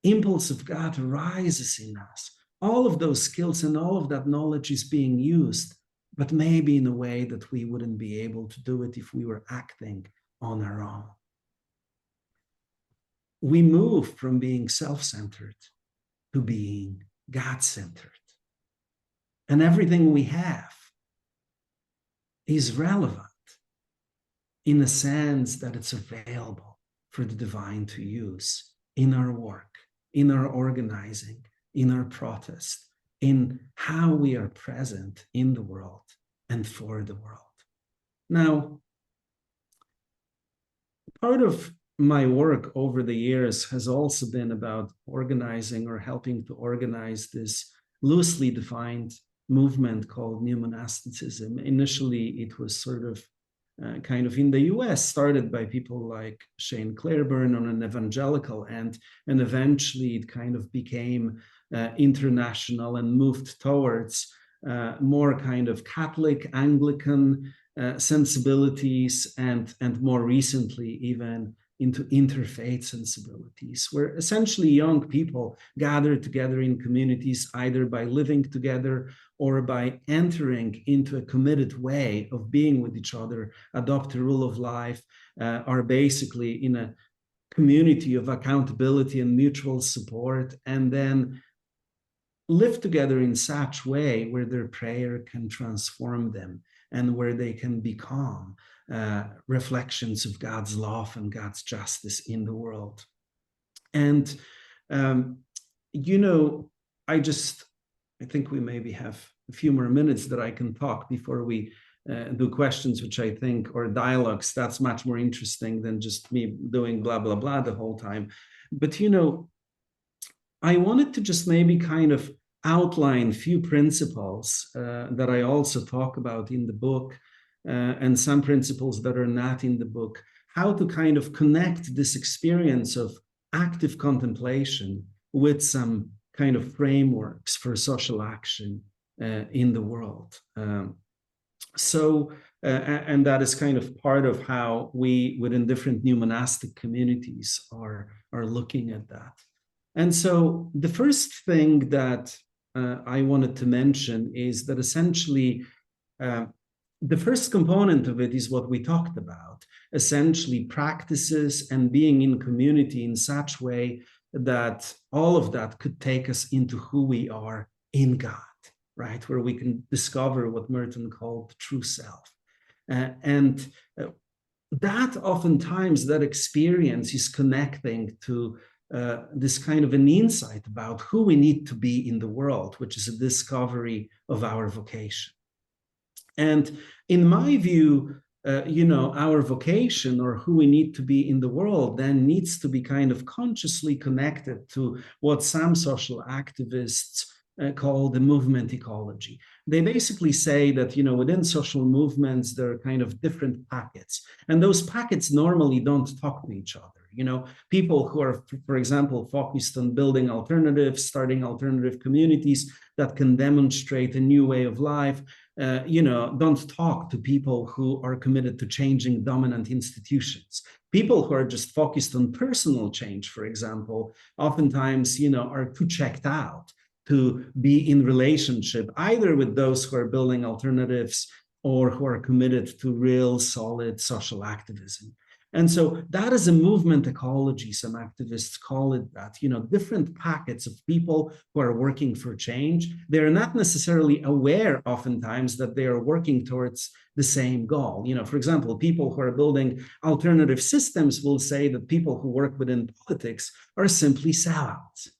impulse of God arises in us, all of those skills and all of that knowledge is being used, but maybe in a way that we wouldn't be able to do it if we were acting on our own. we move from being self-centered to being God-centered. And everything we have is relevant in the sense that it's available for the divine to use in our work, in our organizing, in our protest, in how we are present in the world and for the world. Now, part of my work over the years has also been about organizing or helping to organize this loosely defined movement called new monasticism. Initially, it was sort of kind of in the US, started by people like Shane Claiborne on an evangelical end, and eventually it kind of became international and moved towards more kind of Catholic, Anglican sensibilities, and more recently even into interfaith sensibilities, where essentially young people gather together in communities either by living together or by entering into a committed way of being with each other, adopt a rule of life, are basically in a community of accountability and mutual support, and then live together in such way where their prayer can transform them and where they can become reflections of God's love and God's justice in the world. And, you know, I think we maybe have a few more minutes that I can talk before we do questions, which I think, or dialogues, that's much more interesting than just me doing blah, blah, blah the whole time. But, you know, I wanted to just maybe kind of outline a few principles that I also talk about in the book, and some principles that are not in the book, how to kind of connect this experience of active contemplation with some kind of frameworks for social action in the world. And that is kind of part of how we, within different new monastic communities, are looking at that. And so the first thing that I wanted to mention is that essentially the first component of it is what we talked about, essentially practices and being in community in such way that all of that could take us into who we are in God, right? Where we can discover what Merton called the true self. And that oftentimes, that experience is connecting to this kind of an insight about who we need to be in the world, which is a discovery of our vocation. And in my view, you know, our vocation or who we need to be in the world then needs to be kind of consciously connected to what some social activists call the movement ecology. They basically say that, you know, within social movements, there are kind of different packets, and those packets normally don't talk to each other. You know, people who are, for example, focused on building alternatives, starting alternative communities that can demonstrate a new way of life, you know, don't talk to people who are committed to changing dominant institutions. People who are just focused on personal change, for example, oftentimes, you know, are too checked out to be in relationship either with those who are building alternatives or who are committed to real solid social activism. And so that is a movement ecology. Some activists call it that, you know, different packets of people who are working for change. They're not necessarily aware oftentimes that they are working towards the same goal. You know, for example, people who are building alternative systems will say that people who work within politics are simply sellouts.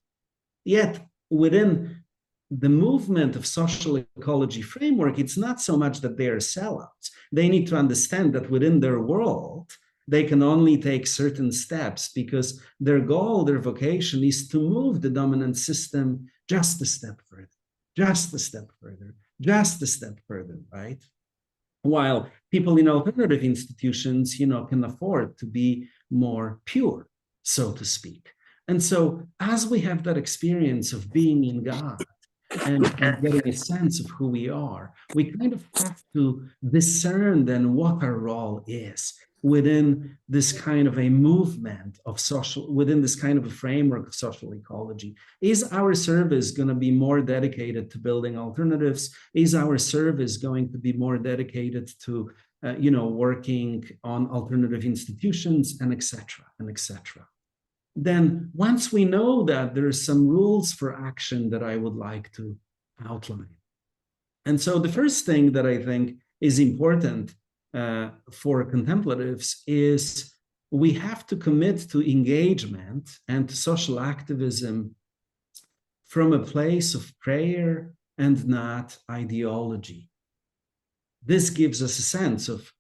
Yet within the movement of social ecology framework, it's not so much that they are sellouts. They need to understand that within their world, they can only take certain steps because their goal, their vocation is to move the dominant system just a step further, just a step further, just a step further, right? While people in alternative institutions, you know, can afford to be more pure, so to speak. And so as we have that experience of being in God, and getting a sense of who we are, we kind of have to discern then what our role is within this kind of a movement of social, within this kind of a framework of social ecology. Is our service going to be more dedicated to building alternatives? Is our service going to be more dedicated to, you know, working on alternative institutions, and et cetera, and et cetera? then once we know that, there are some rules for action that I would like to outline. And so the first thing that I think is important for contemplatives is we have to commit to engagement and to social activism from a place of prayer and not ideology. This gives us a sense of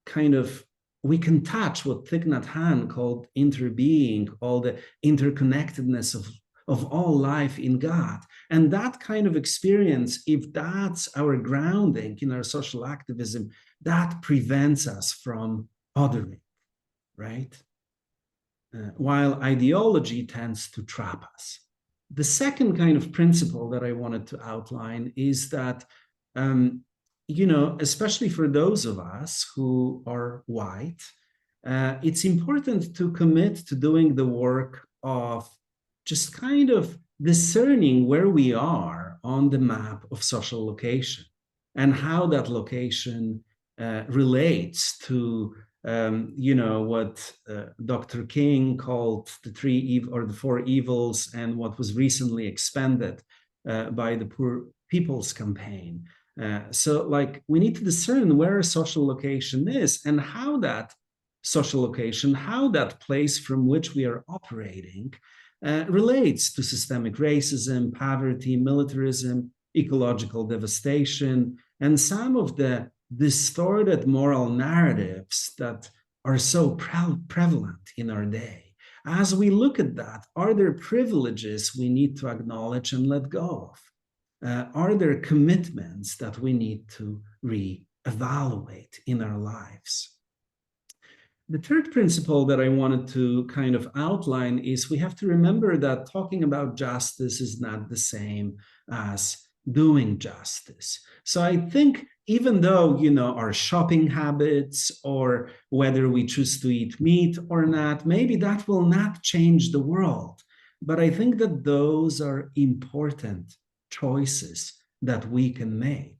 kind of, we can touch what Thich Nhat Hanh called interbeing, all the interconnectedness of all life in God. And that kind of experience, if that's our grounding in our social activism, that prevents us from othering, right? While ideology tends to trap us. The second kind of principle that I wanted to outline is that, especially for those of us who are white, it's important to commit to doing the work of just kind of discerning where we are on the map of social location and how that location relates to what Dr. King called the four evils, and what was recently expanded by the Poor People's Campaign. So we need to discern where a social location is and how that social location, how that place from which we are operating relates to systemic racism, poverty, militarism, ecological devastation, and some of the distorted moral narratives that are so prevalent in our day. As we look at that, are there privileges we need to acknowledge and let go of? Are there commitments that we need to re-evaluate in our lives? The third principle that I wanted to kind of outline is we have to remember that talking about justice is not the same as doing justice. So I think even though, our shopping habits or whether we choose to eat meat or not, maybe that will not change the world. But I think that those are important choices that we can make.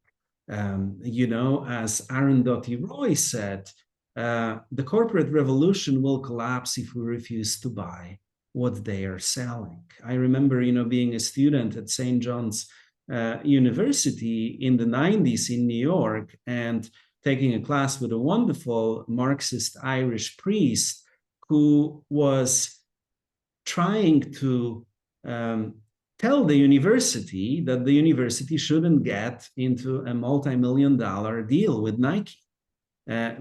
As Arundhati Roy said, the corporate revolution will collapse if we refuse to buy what they are selling. I remember, being a student at St. John's University in the 90s in New York and taking a class with a wonderful Marxist Irish priest who was trying to tell the university that the university shouldn't get into a multi-million-dollar deal with Nike.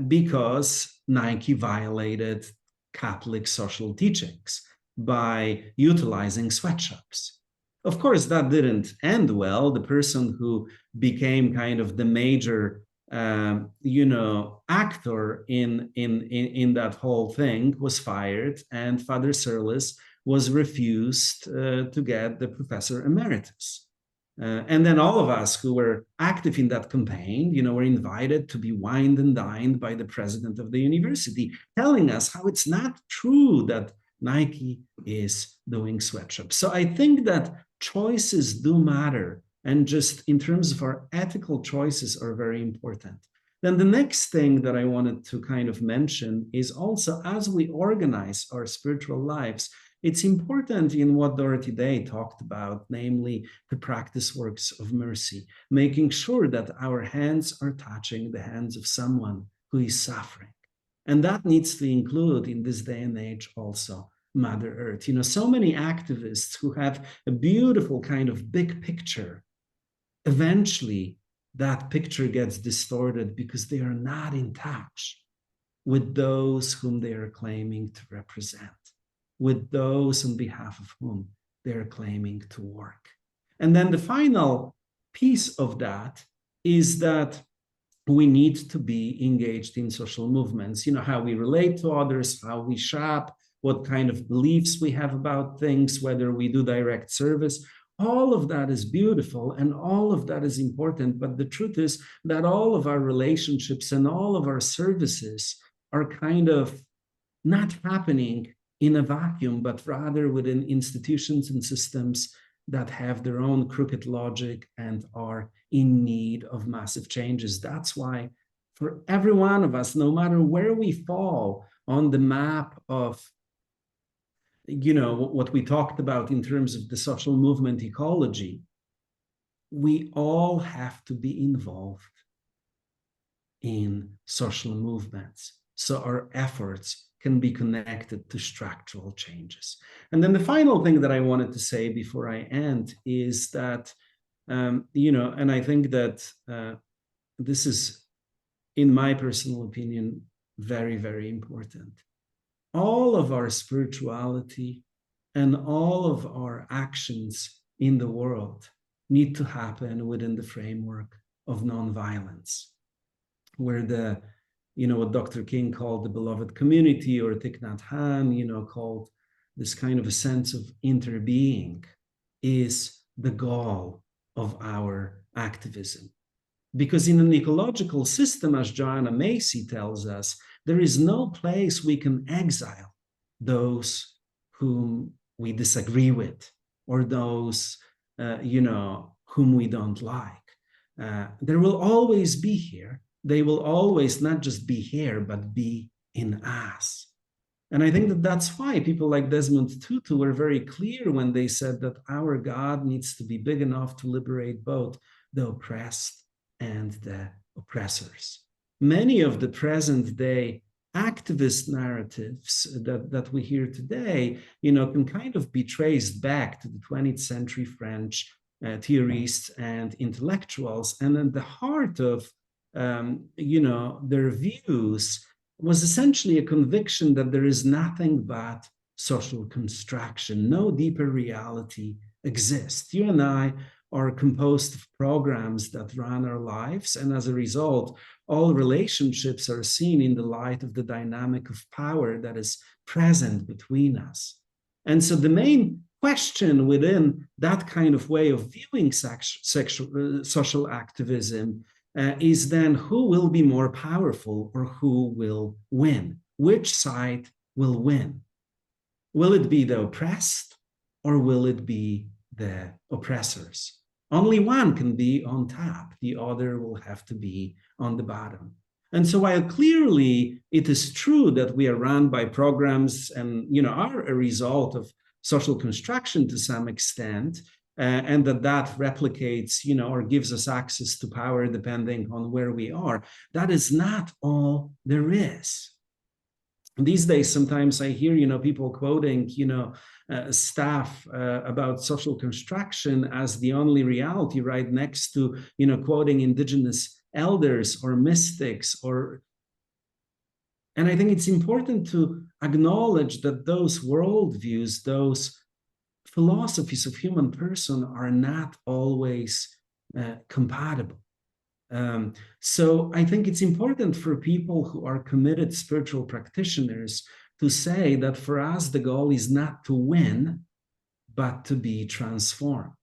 Because Nike violated Catholic social teachings by utilizing sweatshops. Of course, that didn't end well. The person who became kind of the major, actor in that whole thing was fired, and Father Sirlis was refused to get the professor emeritus. And then all of us who were active in that campaign, were invited to be wined and dined by the president of the university, telling us how it's not true that Nike is doing sweatshops. So I think that choices do matter, and just in terms of our ethical choices are very important. Then the next thing that I wanted to kind of mention is also, as we organize our spiritual lives, it's important in what Dorothy Day talked about, namely to practice works of mercy, making sure that our hands are touching the hands of someone who is suffering. And that needs to include, in this day and age, also Mother Earth. So many activists who have a beautiful kind of big picture, eventually that picture gets distorted because they are not in touch with those whom they are claiming to represent, with those on behalf of whom they're claiming to work. And then the final piece of that is that we need to be engaged in social movements, how we relate to others, how we shop, what kind of beliefs we have about things, whether we do direct service. All of that is beautiful and all of that is important. But the truth is that all of our relationships and all of our services are kind of not happening in a vacuum, but rather within institutions and systems that have their own crooked logic and are in need of massive changes. That's why for every one of us, no matter where we fall on the map of what we talked about in terms of the social movement ecology, we all have to be involved in social movements so our efforts can be connected to structural changes. And then the final thing that I wanted to say before I end is that, and I think that this is, in my personal opinion, very, very important. All of our spirituality and all of our actions in the world need to happen within the framework of nonviolence, where what Dr. King called the beloved community, or Thich Nhat Hanh, called this kind of a sense of interbeing, is the goal of our activism. Because in an ecological system, as Joanna Macy tells us, there is no place we can exile those whom we disagree with, or those, whom we don't like. There will always be here. They will always not just be here, but be in us. And I think that that's why people like Desmond Tutu were very clear when they said that our God needs to be big enough to liberate both the oppressed and the oppressors. Many of the present day activist narratives that we hear today, can kind of be traced back to the 20th century French theorists and intellectuals. And at the heart of, their views was essentially a conviction that there is nothing but social construction. No deeper reality exists. You and I are composed of programs that run our lives, and as a result, all relationships are seen in the light of the dynamic of power that is present between us. And so the main question within that kind of way of viewing social activism is then, who will be more powerful, or who will win? Which side will win? Will it be the oppressed, or will it be the oppressors? Only one can be on top. The other will have to be on the bottom. And so while clearly it is true that we are run by programs and are a result of social construction to some extent, and that replicates, or gives us access to power depending on where we are, that is not all there is. These days, sometimes I hear, people quoting, stuff about social construction as the only reality, right next to, quoting indigenous elders or mystics, and I think it's important to acknowledge that those worldviews, those philosophies of human person, are not always compatible. So I think it's important for people who are committed spiritual practitioners to say that for us, the goal is not to win, but to be transformed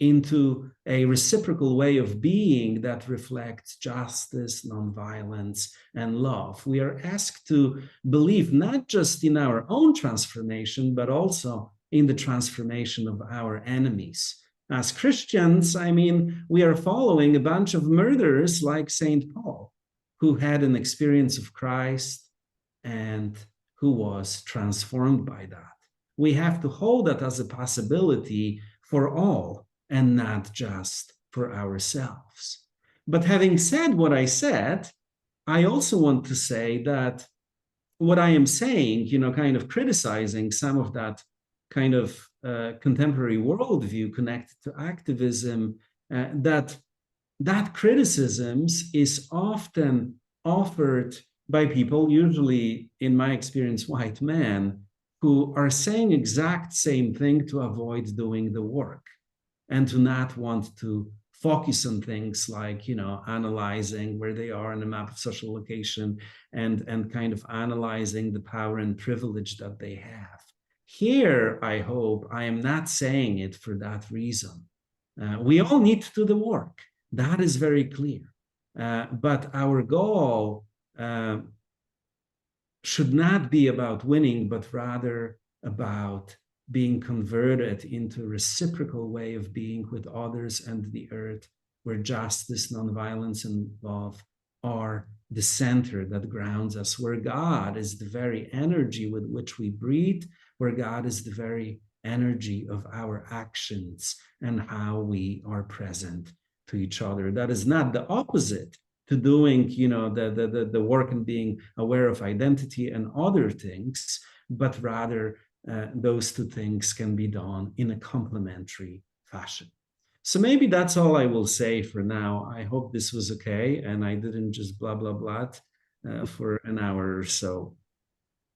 into a reciprocal way of being that reflects justice, nonviolence, and love. We are asked to believe not just in our own transformation, but also in the transformation of our enemies. As Christians, we are following a bunch of murderers like St. Paul, who had an experience of Christ and who was transformed by that. We have to hold that as a possibility for all and not just for ourselves. But having said what I said, I also want to say that what I am saying, kind of criticizing some of that kind of contemporary worldview connected to activism, that criticisms is often offered by people, usually in my experience, white men, who are saying exact same thing to avoid doing the work and to not want to focus on things like, analyzing where they are on a map of social location and kind of analyzing the power and privilege that they have. Here, I hope I am not saying it for that reason. We all need to do the work. That is very clear. But our goal should not be about winning, but rather about being converted into a reciprocal way of being with others and the earth, where justice, nonviolence, and love are the center that grounds us, where God is the very energy with which we breathe, where God is the very energy of our actions and how we are present to each other. That is not the opposite to doing, the work and being aware of identity and other things, but rather those two things can be done in a complementary fashion. So maybe that's all I will say for now. I hope this was okay and I didn't just blah, blah, blah for an hour or so.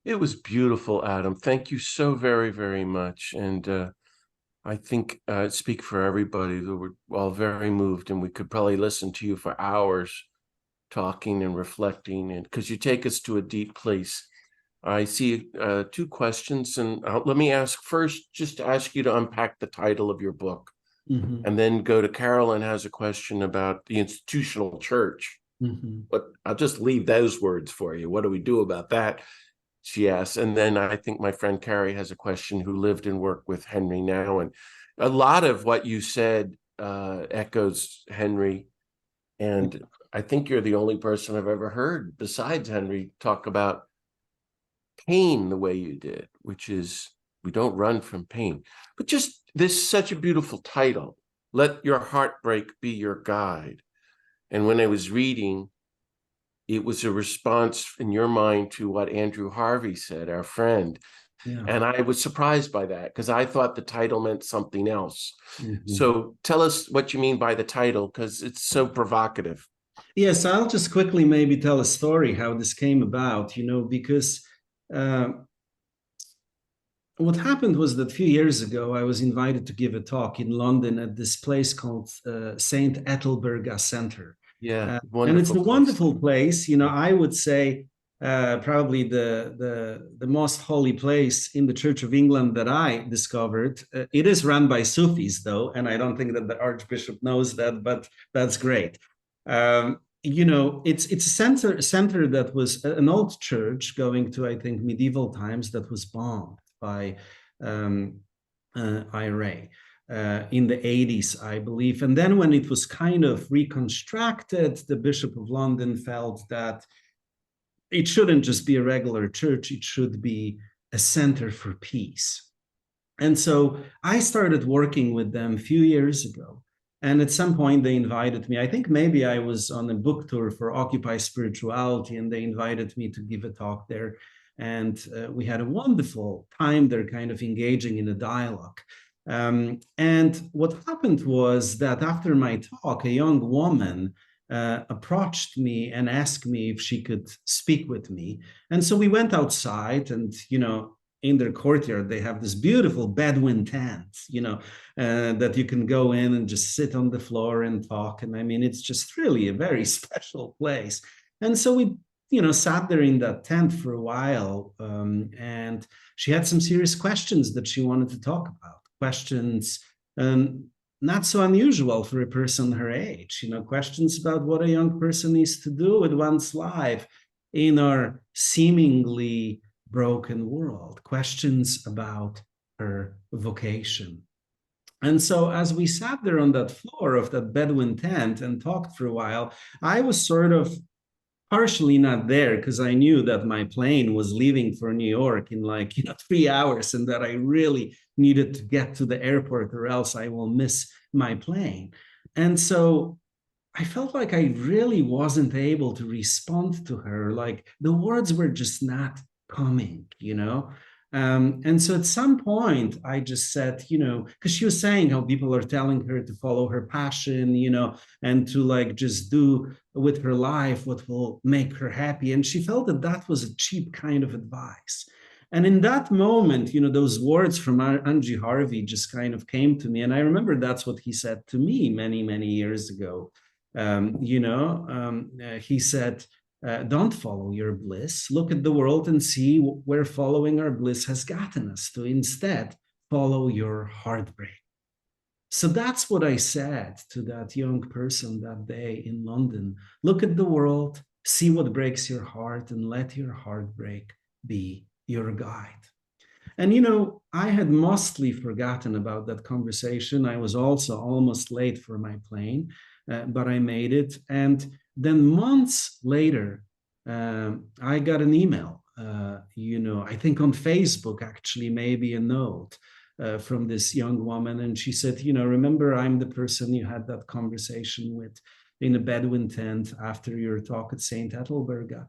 It was beautiful, Adam. Thank you so very, very much. And I think speak for everybody that we're all very moved, and we could probably listen to you for hours talking and reflecting, and because you take us to a deep place. I see two questions, and let me ask first, just to ask you to unpack the title of your book, and then go to Carolyn has a question about the institutional church. But I'll just leave those words for you. What do we do about that? She asks. And then I think my friend Carrie has a question, who lived and worked with Henry now. And a lot of what you said echoes Henry. And I think you're the only person I've ever heard besides Henry talk about pain the way you did, which is, we don't run from pain. But just this, such a beautiful title, Let Your Heartbreak Be Your Guide. And when I was reading, it was a response in your mind to what Andrew Harvey said, our friend. Yeah. And I was surprised by that, because I thought the title meant something else. So tell us what you mean by the title, because it's so provocative. Yes, I'll just quickly maybe tell a story how this came about, because what happened was that a few years ago, I was invited to give a talk in London at this place called St. Ethelburga Center. Yeah, and it's a place. wonderful place. I would say probably the most holy place in the Church of England that I discovered. It is run by Sufis, though, and I don't think that the Archbishop knows that, but that's great. It's a center that was an old church going to, I think, medieval times, that was bombed by IRA. In the 80s, I believe. And then when it was kind of reconstructed, the Bishop of London felt that it shouldn't just be a regular church, it should be a center for peace. And so I started working with them a few years ago. And at some point they invited me. I think maybe I was on a book tour for Occupy Spirituality, and they invited me to give a talk there. And we had a wonderful time there, kind of engaging in a dialogue. And what happened was that after my talk, a young woman approached me and asked me if she could speak with me. And so we went outside, and, in their courtyard, they have this beautiful Bedouin tent, that you can go in and just sit on the floor and talk. And I mean, it's just really a very special place. And so we sat there in that tent for a while, and she had some serious questions that she wanted to talk about. Questions not so unusual for a person her age, questions about what a young person needs to do with one's life in our seemingly broken world, questions about her vocation. And so as we sat there on that floor of that Bedouin tent and talked for a while, I was sort of partially not there, because I knew that my plane was leaving for New York in 3 hours, and that I really needed to get to the airport, or else I will miss my plane. And so I felt like I really wasn't able to respond to her. Like, the words were just not coming, and so at some point I just said, because she was saying how people are telling her to follow her passion, and to just do with her life what will make her happy. And she felt that that was a cheap kind of advice. And in that moment, those words from Andrew Harvey just kind of came to me. And I remember that's what he said to me many, many years ago. He said, don't follow your bliss. Look at the world and see where following our bliss has gotten us to. Instead, follow your heartbreak. So that's what I said to that young person that day in London. Look at the world, see what breaks your heart, and let your heartbreak be your guide. And, I had mostly forgotten about that conversation. I was also almost late for my plane, but I made it. And then months later, I got an email I think on Facebook, actually, maybe a note from this young woman. And she said, remember, I'm the person you had that conversation with in a Bedouin tent after your talk at St. Ethelberga.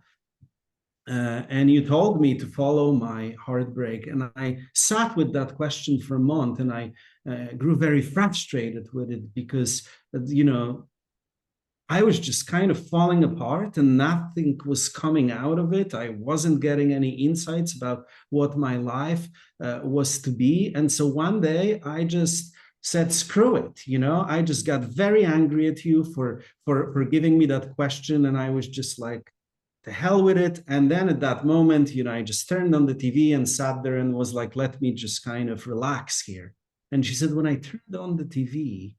And you told me to follow my heartbreak. And I sat with that question for a month, and I grew very frustrated with it because, I was just kind of falling apart and nothing was coming out of it. I wasn't getting any insights about what my life was to be. And so one day I just said, screw it. I just got very angry at you for giving me that question. And I was just like, the hell with it. And then at that moment, I just turned on the TV and sat there and was like, let me just kind of relax here. And she said, when I turned on the TV,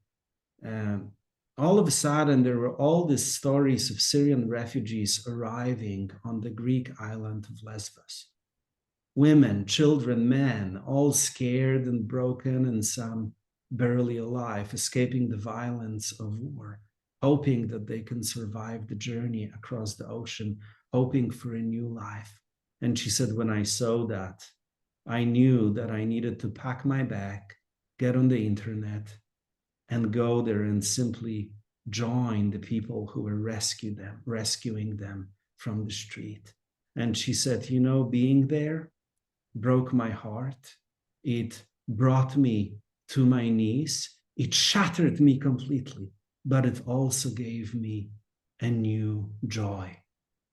um, all of a sudden, there were all these stories of Syrian refugees arriving on the Greek island of Lesbos. Women, children, men, all scared and broken, and some barely alive, escaping the violence of war, hoping that they can survive the journey across the ocean, hoping for a new life. And she said, when I saw that, I knew that I needed to pack my bag, get on the internet, and go there and simply join the people who were rescuing them from the street. And she said, being there broke my heart. It brought me to my knees. It shattered me completely, but it also gave me a new joy.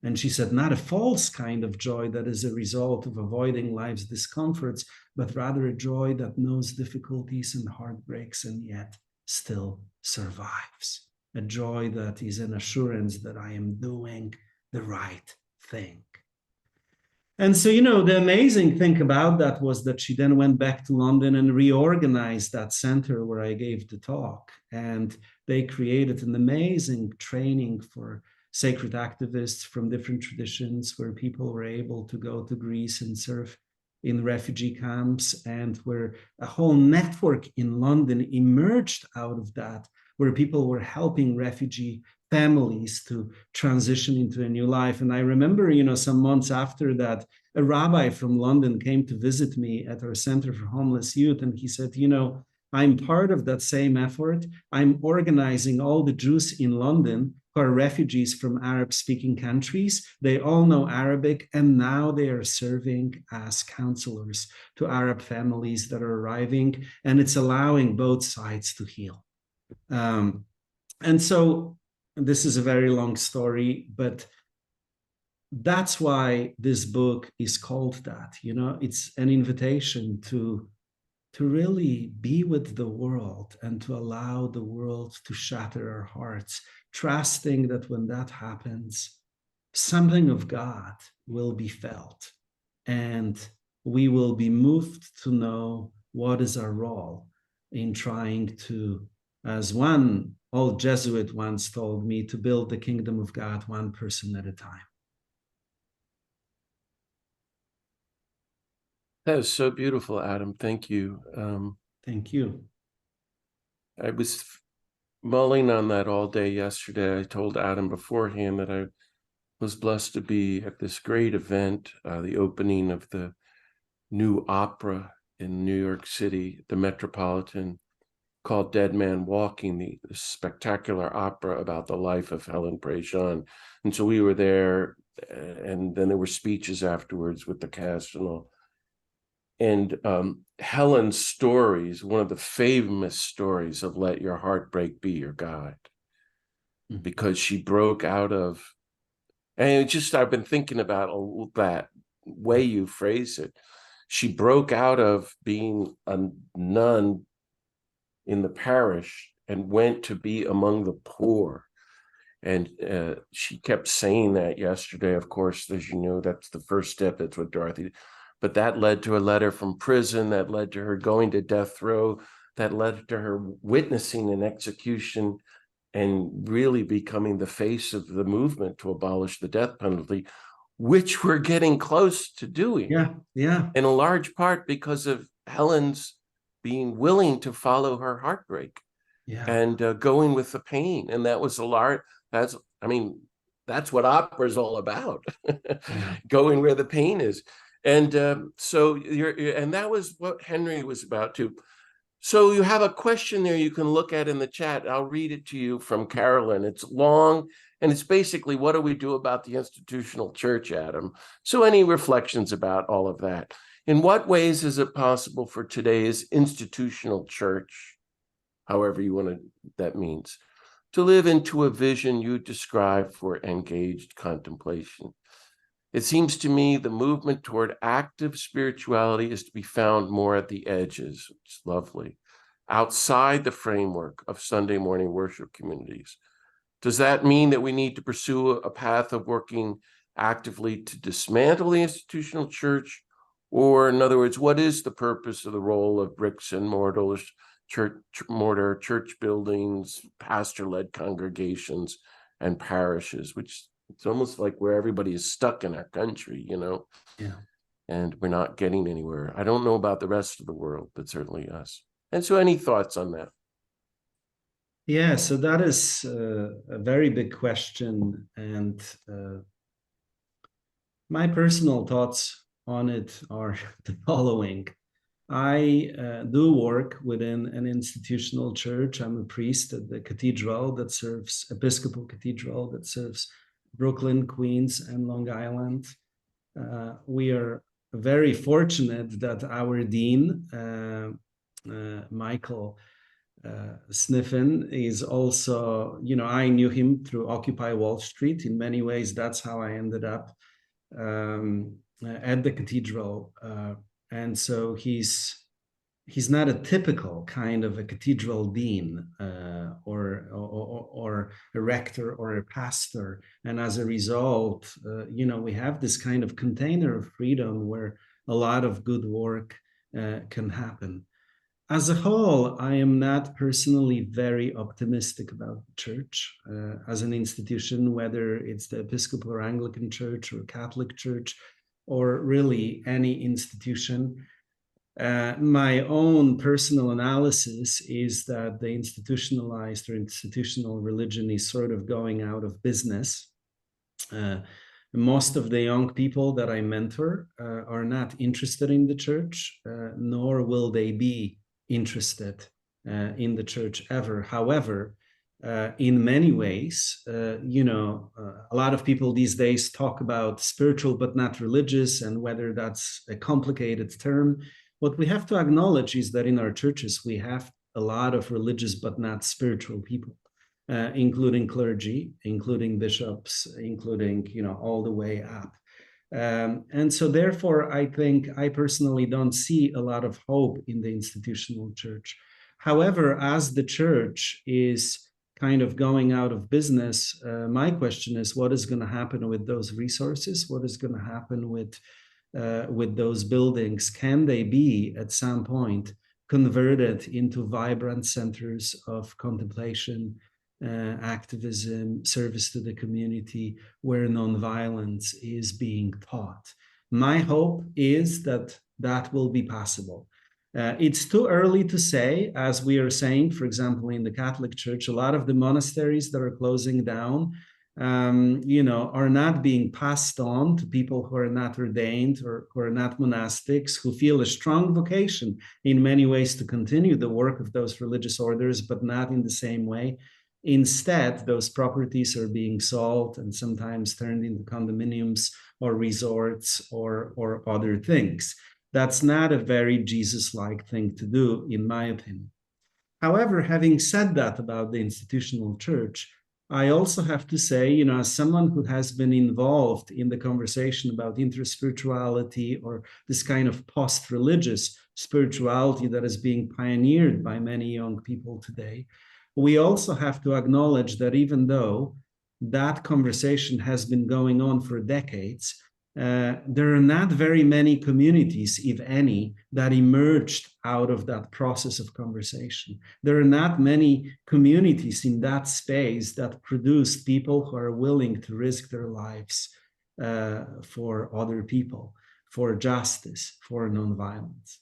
And she said, not a false kind of joy that is a result of avoiding life's discomforts, but rather a joy that knows difficulties and heartbreaks and yet still survives. A joy that is an assurance that I am doing the right thing. And so, the amazing thing about that was that she then went back to London and reorganized that center where I gave the talk. And they created an amazing training for sacred activists from different traditions where people were able to go to Greece and serve in refugee camps, and where a whole network in London emerged out of that, where people were helping refugee families to transition into a new life. And I remember, some months after that, a rabbi from London came to visit me at our Center for Homeless Youth, and he said, I'm part of that same effort. I'm organizing all the Jews in London who are refugees from Arab-speaking countries. They all know Arabic, and now they are serving as counselors to Arab families that are arriving, and it's allowing both sides to heal. And so this is a very long story, but that's why this book is called that. It's an invitation to really be with the world and to allow the world to shatter our hearts, trusting that when that happens, something of God will be felt, and we will be moved to know what is our role in trying to, as one old Jesuit once told me, to build the kingdom of God one person at a time. That was so beautiful, Adam. Thank you. Thank you. I was mulling on that all day yesterday. I told Adam beforehand that I was blessed to be at this great event, the opening of the new opera in New York City, the Metropolitan, called Dead Man Walking, the spectacular opera about the life of Helen Prejean. And so we were there, and then there were speeches afterwards with the cast and all. And Helen's story is one of the famous stories of let your heartbreak be your guide, because she broke out of, and I've been thinking about that way you phrase it. She broke out of being a nun in the parish and went to be among the poor. And she kept saying that yesterday. Of course, as you know, that's the first step. That's what Dorothy, but that led to a letter from prison, that led to her going to death row, that led to her witnessing an execution and really becoming the face of the movement to abolish the death penalty, which we're getting close to doing. Yeah. In a large part because of Helen's being willing to follow her heartbreak and going with the pain. And that was a large, that's what opera is all about. Going where the pain is. And and that was what Henry was about too. So you have a question there you can look at in the chat. I'll read it to you from Carolyn. It's long, and it's basically, what do we do about the institutional church, Adam? So any reflections about all of that? In what ways is it possible for today's institutional church, however you want to, that means, to live into a vision you describe for engaged contemplation? It seems to me the movement toward active spirituality is to be found more at the edges, which is lovely, outside the framework of Sunday morning worship communities. Does that mean that we need to pursue a path of working actively to dismantle the institutional church? Or in other words, what is the purpose of the role of bricks and mortars, church buildings, pastor-led congregations, and parishes, which it's almost like where everybody is stuck in our country, Yeah. and we're not getting anywhere. I don't know about the rest of the world, but certainly us. And so any thoughts on that? Yeah, so that is a very big question. And my personal thoughts on it are the following. I do work within an institutional church. I'm a priest at the cathedral that serves, Episcopal Cathedral that serves Brooklyn, Queens, and Long Island. We are very fortunate that our dean, Michael Sniffen, is also, I knew him through Occupy Wall Street. In many ways, that's how I ended up at the cathedral. And so he's not a typical kind of a cathedral dean or a rector or a pastor. And as a result, we have this kind of container of freedom where a lot of good work can happen. As a whole, I am not personally very optimistic about the church as an institution, whether it's the Episcopal or Anglican Church or Catholic Church, or really any institution. My own personal analysis is that the institutionalized or institutional religion is sort of going out of business. Most of the young people that I mentor are not interested in the church, nor will they be interested in the church ever. However, in many ways, a lot of people these days talk about spiritual but not religious, and whether that's a complicated term. What we have to acknowledge is that in our churches, we have a lot of religious but not spiritual people, including clergy, including bishops, including, all the way up. And so therefore, I think I personally don't see a lot of hope in the institutional church. However, as the church is kind of going out of business, my question is, what is going to happen with those resources? What is going to happen with those buildings? Can they be at some point converted into vibrant centers of contemplation, activism, service to the community, where nonviolence is being taught? My hope is that that will be possible. It's too early to say, as we are saying, for example, in the Catholic Church, a lot of the monasteries that are closing down, are not being passed on to people who are not ordained or who are not monastics, who feel a strong vocation in many ways to continue the work of those religious orders, but not in the same way. Instead, those properties are being sold and sometimes turned into condominiums or resorts or other things. That's not a very Jesus-like thing to do, in my opinion. However, having said that about the institutional church, I also have to say, as someone who has been involved in the conversation about interspirituality or this kind of post-religious spirituality that is being pioneered by many young people today, we also have to acknowledge that even though that conversation has been going on for decades, there are not very many communities, if any, that emerged out of that process of conversation. There are not many communities in that space that produce people who are willing to risk their lives for other people, for justice, for nonviolence.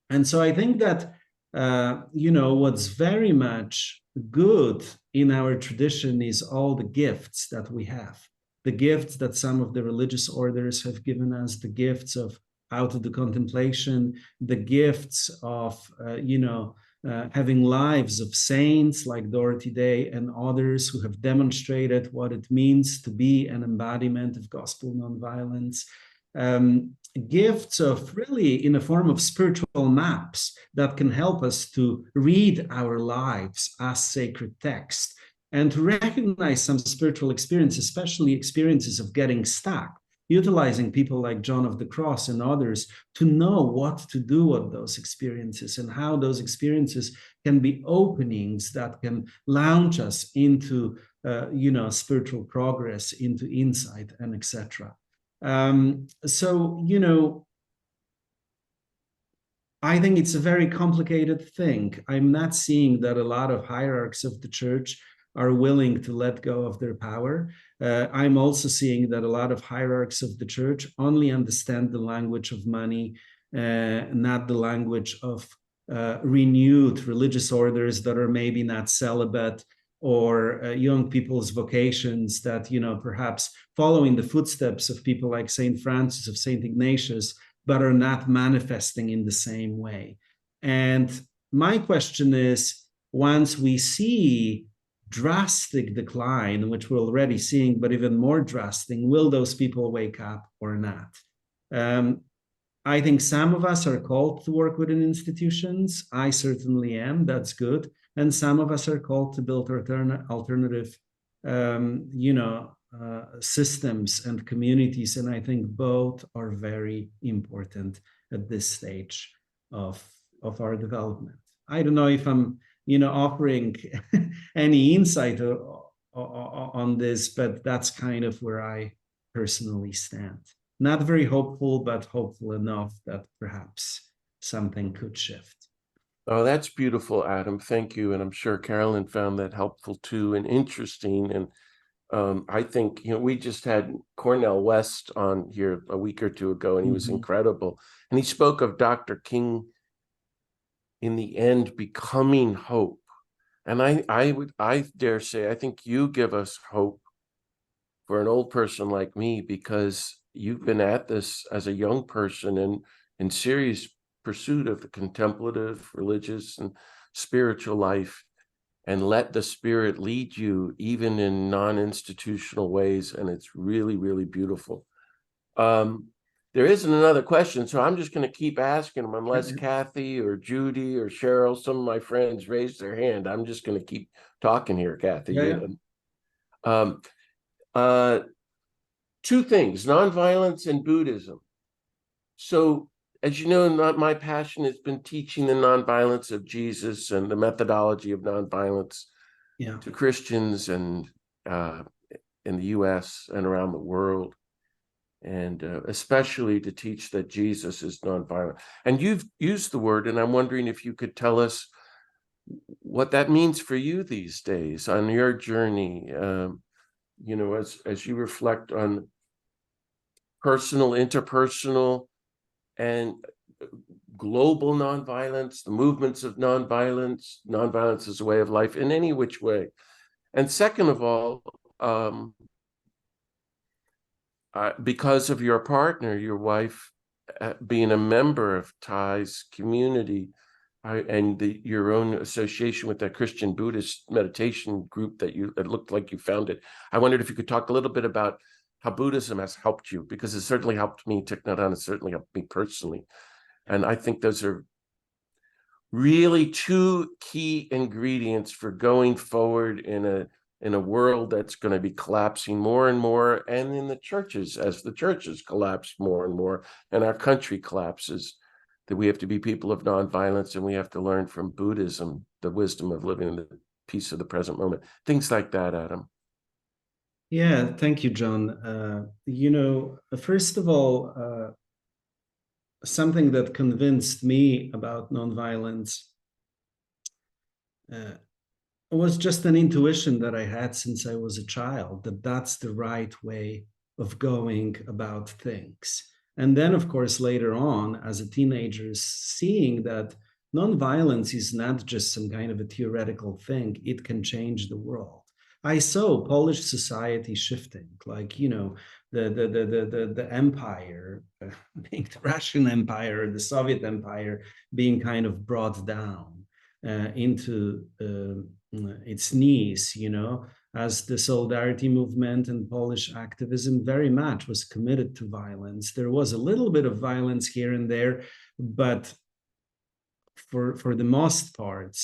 And so I think that, what's very much good in our tradition is all the gifts that we have. the gifts that some of the religious orders have given us, the gifts of out of the contemplation, the gifts of, having lives of saints like Dorothy Day and others who have demonstrated what it means to be an embodiment of gospel nonviolence. Gifts of really in a form of spiritual maps that can help us to read our lives as sacred text and to recognize some spiritual experiences, especially experiences of getting stuck, utilizing people like John of the Cross and others to know what to do with those experiences and how those experiences can be openings that can launch us into, spiritual progress, into insight, and etc. I think it's a very complicated thing. I'm not seeing that a lot of hierarchs of the church are willing to let go of their power. I'm also seeing that a lot of hierarchs of the church only understand the language of money, not the language of renewed religious orders that are maybe not celibate, or young people's vocations that, perhaps following the footsteps of people like St. Francis, of St. Ignatius, but are not manifesting in the same way. And my question is, once we see drastic decline, which we're already seeing, but even more drastic, will those people wake up or not? I think some of us are called to work within institutions. I certainly am. That's good. And some of us are called to build alternative, systems and communities. And I think both are very important at this stage of our development. I don't know if I'm, offering any insight on this, but that's kind of where I personally stand. Not very hopeful, but hopeful enough that perhaps something could shift. Oh, that's beautiful, Adam. Thank you. And I'm sure Carolyn found that helpful too and interesting. And I think, we just had Cornell West on here a week or two ago, and he was incredible. And he spoke of Dr. King in the end becoming hope. And I dare say, I think you give us hope for an old person like me, because you've been at this as a young person and in serious pursuit of the contemplative, religious, and spiritual life, and let the Spirit lead you even in non-institutional ways. And it's really, really beautiful. There isn't another question, so I'm just going to keep asking them unless Kathy or Judy or Cheryl, some of my friends, raise their hand. I'm just going to keep talking here, Kathy. Yeah. Two things: nonviolence and Buddhism. So, as you know, my passion has been teaching the nonviolence of Jesus and the methodology of nonviolence to Christians and in the U.S. and around the world, and especially to teach that Jesus is nonviolent. And you've used the word, and I'm wondering if you could tell us what that means for you these days on your journey, as you reflect on personal, interpersonal, and global nonviolence, the movements of nonviolence as a way of life in any which way. And second of all, because of your partner, your wife, being a member of Thai's community, and your own association with that Christian Buddhist meditation group that it looked like you founded, I wondered if you could talk a little bit about how Buddhism has helped you, because it certainly helped me. Thich Nhat Hanh has certainly helped me personally. And I think those are really two key ingredients for going forward in a world that's going to be collapsing more and more, and in the churches, as the churches collapse more and more, and our country collapses, that we have to be people of nonviolence, and we have to learn from Buddhism the wisdom of living in the peace of the present moment. Things like that, Adam. Yeah, thank you, John. First of all, something that convinced me about nonviolence was just an intuition that I had since I was a child, that that's the right way of going about things. And then, of course, later on, as a teenager, seeing that nonviolence is not just some kind of a theoretical thing, it can change the world. I saw Polish society shifting, like, you know, the empire, being the Russian Empire, the Soviet Empire, being kind of brought down into its knees, you know, as the solidarity movement and Polish activism very much was committed to violence. There was a little bit of violence here and there, but for the most parts,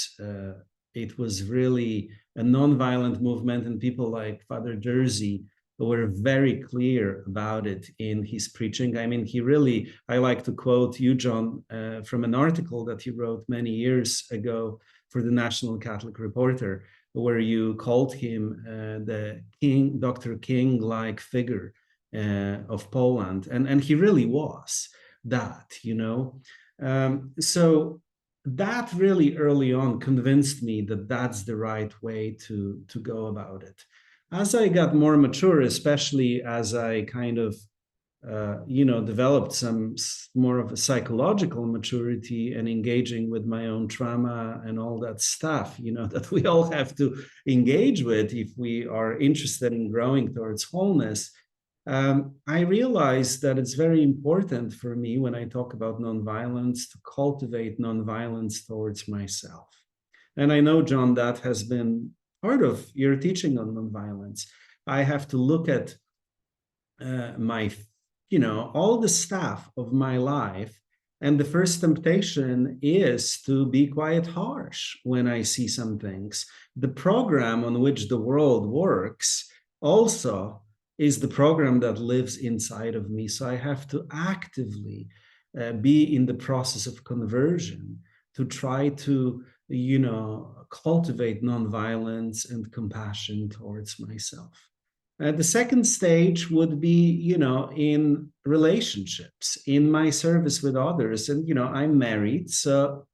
it was really a non-violent movement, and people like Father Jerzy were very clear about it in his preaching. I mean, he really, I like to quote you, John, from an article that you wrote many years ago for the National Catholic Reporter, where you called him the King, Dr. King-like figure of Poland. And he really was that, you know. So that really early on convinced me that that's the right way to go about it. As I got more mature, especially as I kind of you know, developed some more of a psychological maturity and engaging with my own trauma and all that stuff, you know, that we all have to engage with if we are interested in growing towards wholeness. I realized that it's very important for me when I talk about nonviolence to cultivate nonviolence towards myself. And I know, John, that has been part of your teaching on nonviolence. I have to look at my, you know, all the stuff of my life. And the first temptation is to be quite harsh when I see some things. The program on which the world works also is the program that lives inside of me. So I have to actively be in the process of conversion to try to, you know, cultivate nonviolence and compassion towards myself. The second stage would be, you know, in relationships, in my service with others. And, you know, I'm married. So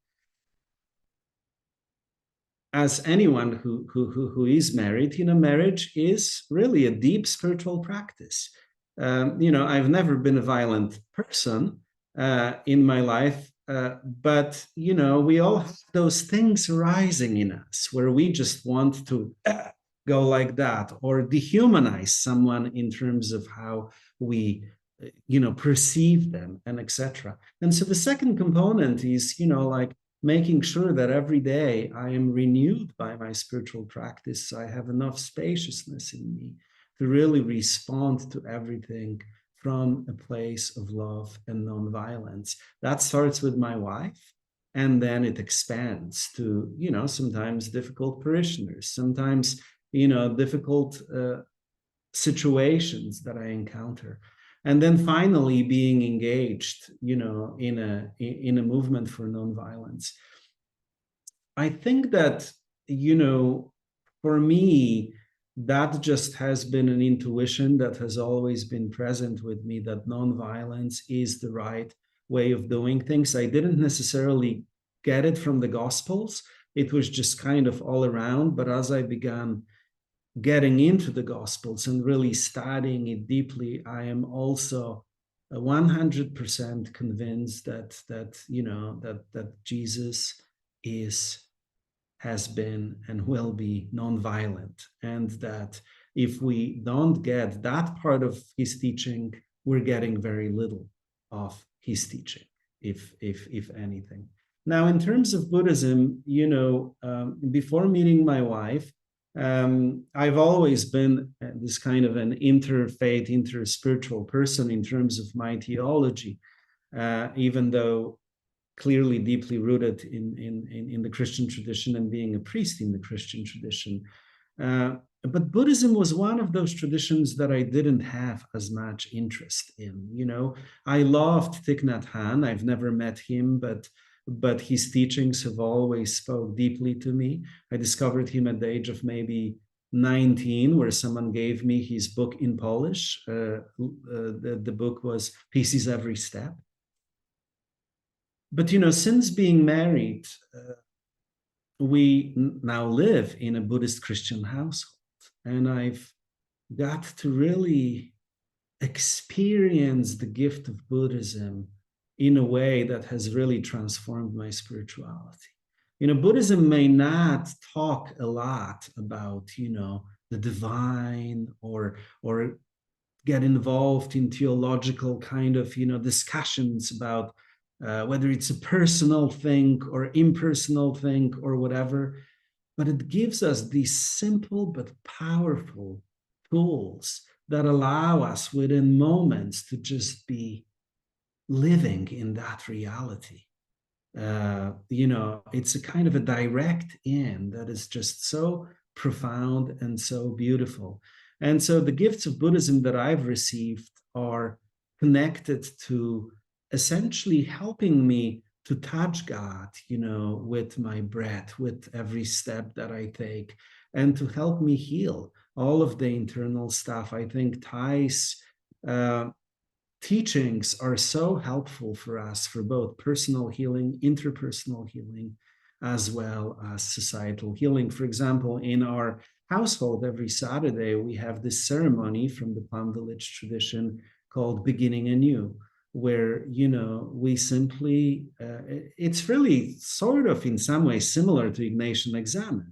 as anyone who is married, you know, marriage is really a deep spiritual practice. You know, I've never been a violent person in my life, but, you know, we all have those things rising in us where we just want to go like that or dehumanize someone in terms of how we, you know, perceive them and etc. And so the second component is, you know, like making sure that every day I am renewed by my spiritual practice. I have enough spaciousness in me to really respond to everything from a place of love and nonviolence. That starts with my wife, and then it expands to, you know, sometimes difficult parishioners, sometimes, you know, difficult situations that I encounter. And then finally being engaged, you know, in a movement for nonviolence. I think that, you know, for me, that just has been an intuition that has always been present with me, that nonviolence is the right way of doing things. I didn't necessarily get it from the Gospels. It was just kind of all around. But as I began getting into the Gospels and really studying it deeply, I am also 100% convinced that you know, that Jesus has been and will be nonviolent, and that if we don't get that part of his teaching, we're getting very little of his teaching, if anything. Now, in terms of Buddhism, you know, before meeting my wife, I've always been this kind of an interfaith, interspiritual person in terms of my theology, even though clearly deeply rooted in the Christian tradition and being a priest in the Christian tradition. But Buddhism was one of those traditions that I didn't have as much interest in. You know, I loved Thich Nhat Hanh. I've never met him, but his teachings have always spoke deeply to me. I discovered him at the age of maybe 19, where someone gave me his book in Polish. The book was Peace is Every Step. But, you know, since being married, we now live in a Buddhist Christian household. And I've got to really experience the gift of Buddhism in a way that has really transformed my spirituality. You know, Buddhism may not talk a lot about, you know, the divine, or get involved in theological kind of discussions about whether it's a personal thing or impersonal thing or whatever. But it gives us these simple but powerful tools that allow us within moments to just be living in that reality. It's a kind of a direct in that is just so profound and so beautiful. And so the gifts of Buddhism that I've received are connected to essentially helping me to touch God, with my breath, with every step that I take, and to help me heal all of the internal stuff. I think Thay's teachings are so helpful for us for both personal healing, interpersonal healing, as well as societal healing. For example, in our household, every Saturday, we have this ceremony from the Palm Village tradition called Beginning Anew, where, we simply, it's really sort of in some ways similar to Ignatian Examen,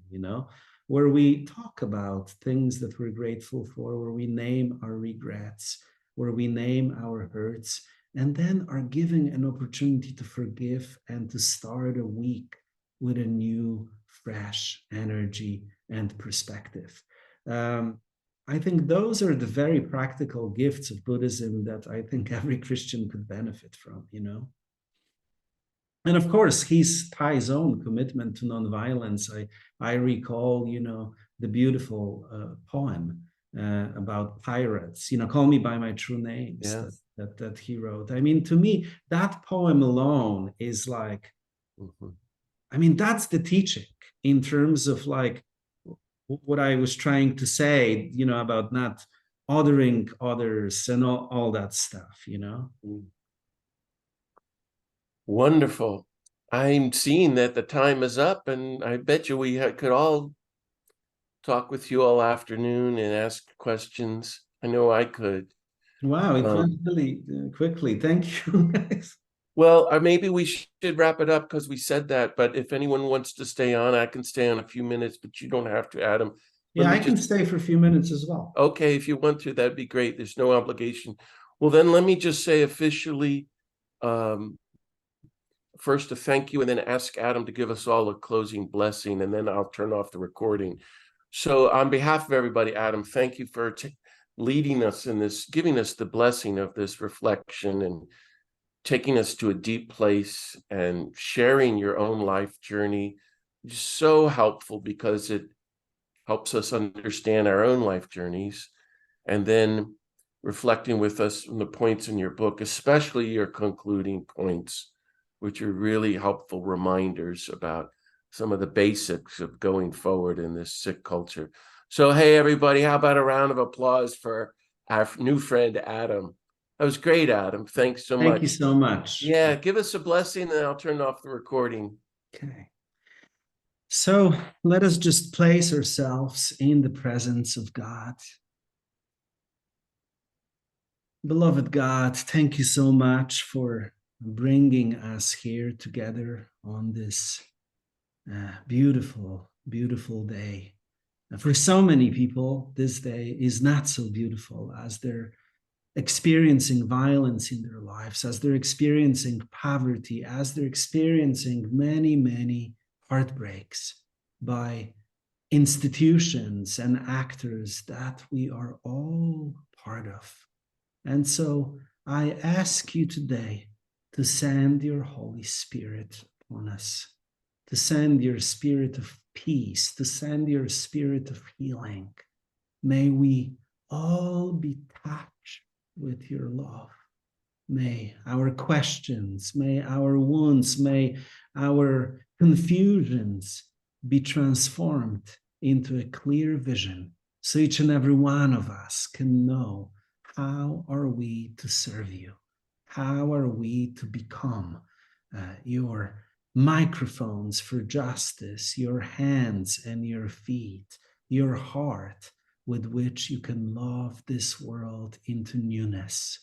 where we talk about things that we're grateful for, where we name our regrets, where we name our hurts, and then are given an opportunity to forgive and to start a week with a new, fresh energy and perspective. I think those are the very practical gifts of Buddhism that I think every Christian could benefit from, And of course, Thay's own commitment to nonviolence. I recall, the beautiful poem about pirates, call me by my true names, Yes. that he wrote. I mean, to me, that poem alone is like, I mean, that's the teaching in terms of like what I was trying to say, about not othering others and all that stuff, Wonderful. I'm seeing that the time is up, and I bet you we could all talk with you all afternoon and ask questions. I know I could. Wow, it went really quickly. Thank you, guys. Well, maybe we should wrap it up because we said that, but if anyone wants to stay on, I can stay on a few minutes, but you don't have to, Adam. Yeah, I can stay for a few minutes as well. Okay, if you want to, that'd be great. There's no obligation. Well, then let me just say officially, first to thank you and then ask Adam to give us all a closing blessing, and then I'll turn off the recording. So on behalf of everybody, Adam, thank you for leading us in this, giving us the blessing of this reflection and taking us to a deep place and sharing your own life journey. It's so helpful because it helps us understand our own life journeys, and then reflecting with us on the points in your book, especially your concluding points, which are really helpful reminders about some of the basics of going forward in this sick culture. So, hey, everybody, how about a round of applause for our new friend, Adam? That was great, Adam. Thanks so much. Thank you so much. Yeah, give us a blessing and I'll turn off the recording. Okay. So let us just place ourselves in the presence of God. Beloved God, thank you so much for bringing us here together on this beautiful, beautiful day. For so many people, this day is not so beautiful as they're experiencing violence in their lives, as they're experiencing poverty, as they're experiencing many, many heartbreaks by institutions and actors that we are all part of. And so I ask you today to send your Holy Spirit upon us, to send your spirit of peace, to send your spirit of healing. May we all be touched with your love. May our questions, may our wounds, may our confusions be transformed into a clear vision, so each and every one of us can know, how are we to serve you? How are we to become your microphones for justice, your hands and your feet, your heart with which you can love this world into newness?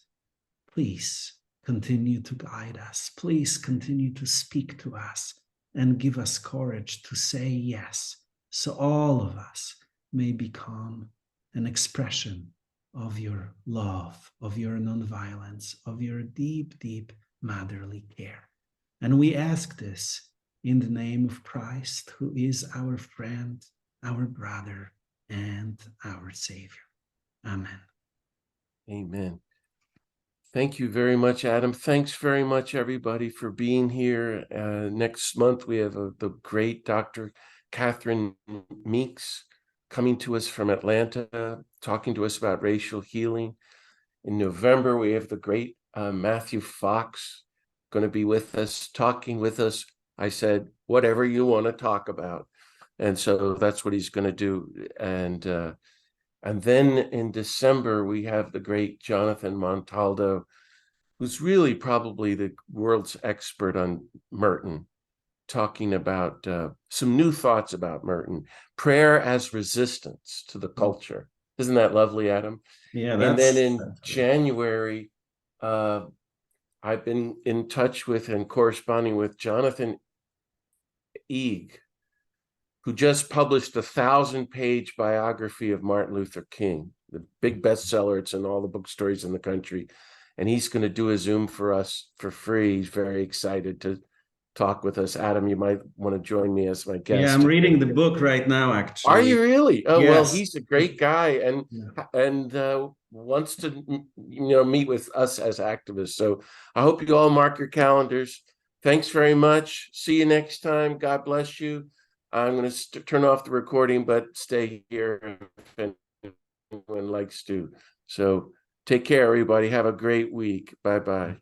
Please continue to guide us. Please continue to speak to us and give us courage to say yes, so all of us may become an expression of your love, of your nonviolence, of your deep, deep motherly care. And we ask this in the name of Christ, who is our friend, our brother, and our Savior. Amen. Amen. Thank you very much, Adam. Thanks very much, everybody, for being here. Next month, we have the great Dr. Catherine Meeks coming to us from Atlanta, talking to us about racial healing. In November, we have the great Matthew Fox going to be with us, talking with us. I said, whatever you want to talk about. And so that's what he's going to do. And then in December, we have the great Jonathan Montaldo, who's really probably the world's expert on Merton, talking about some new thoughts about Merton, prayer as resistance to the culture. Isn't that lovely, Adam? Yeah, and then in January, I've been in touch with and corresponding with Jonathan Eeg, who just published a 1,000-page biography of Martin Luther King, the big bestseller. It's in all the bookstores in the country. And he's going to do a Zoom for us for free. He's very excited to talk with us. Adam, you might want to join me as my guest. Yeah, I'm reading the book right now, actually. Are you really? Oh, yes. Well, he's a great guy and wants to meet with us as activists. So I hope you all mark your calendars. Thanks very much. See you next time. God bless you. I'm going to turn off the recording, but stay here if anyone likes to. So take care, everybody. Have a great week. Bye-bye.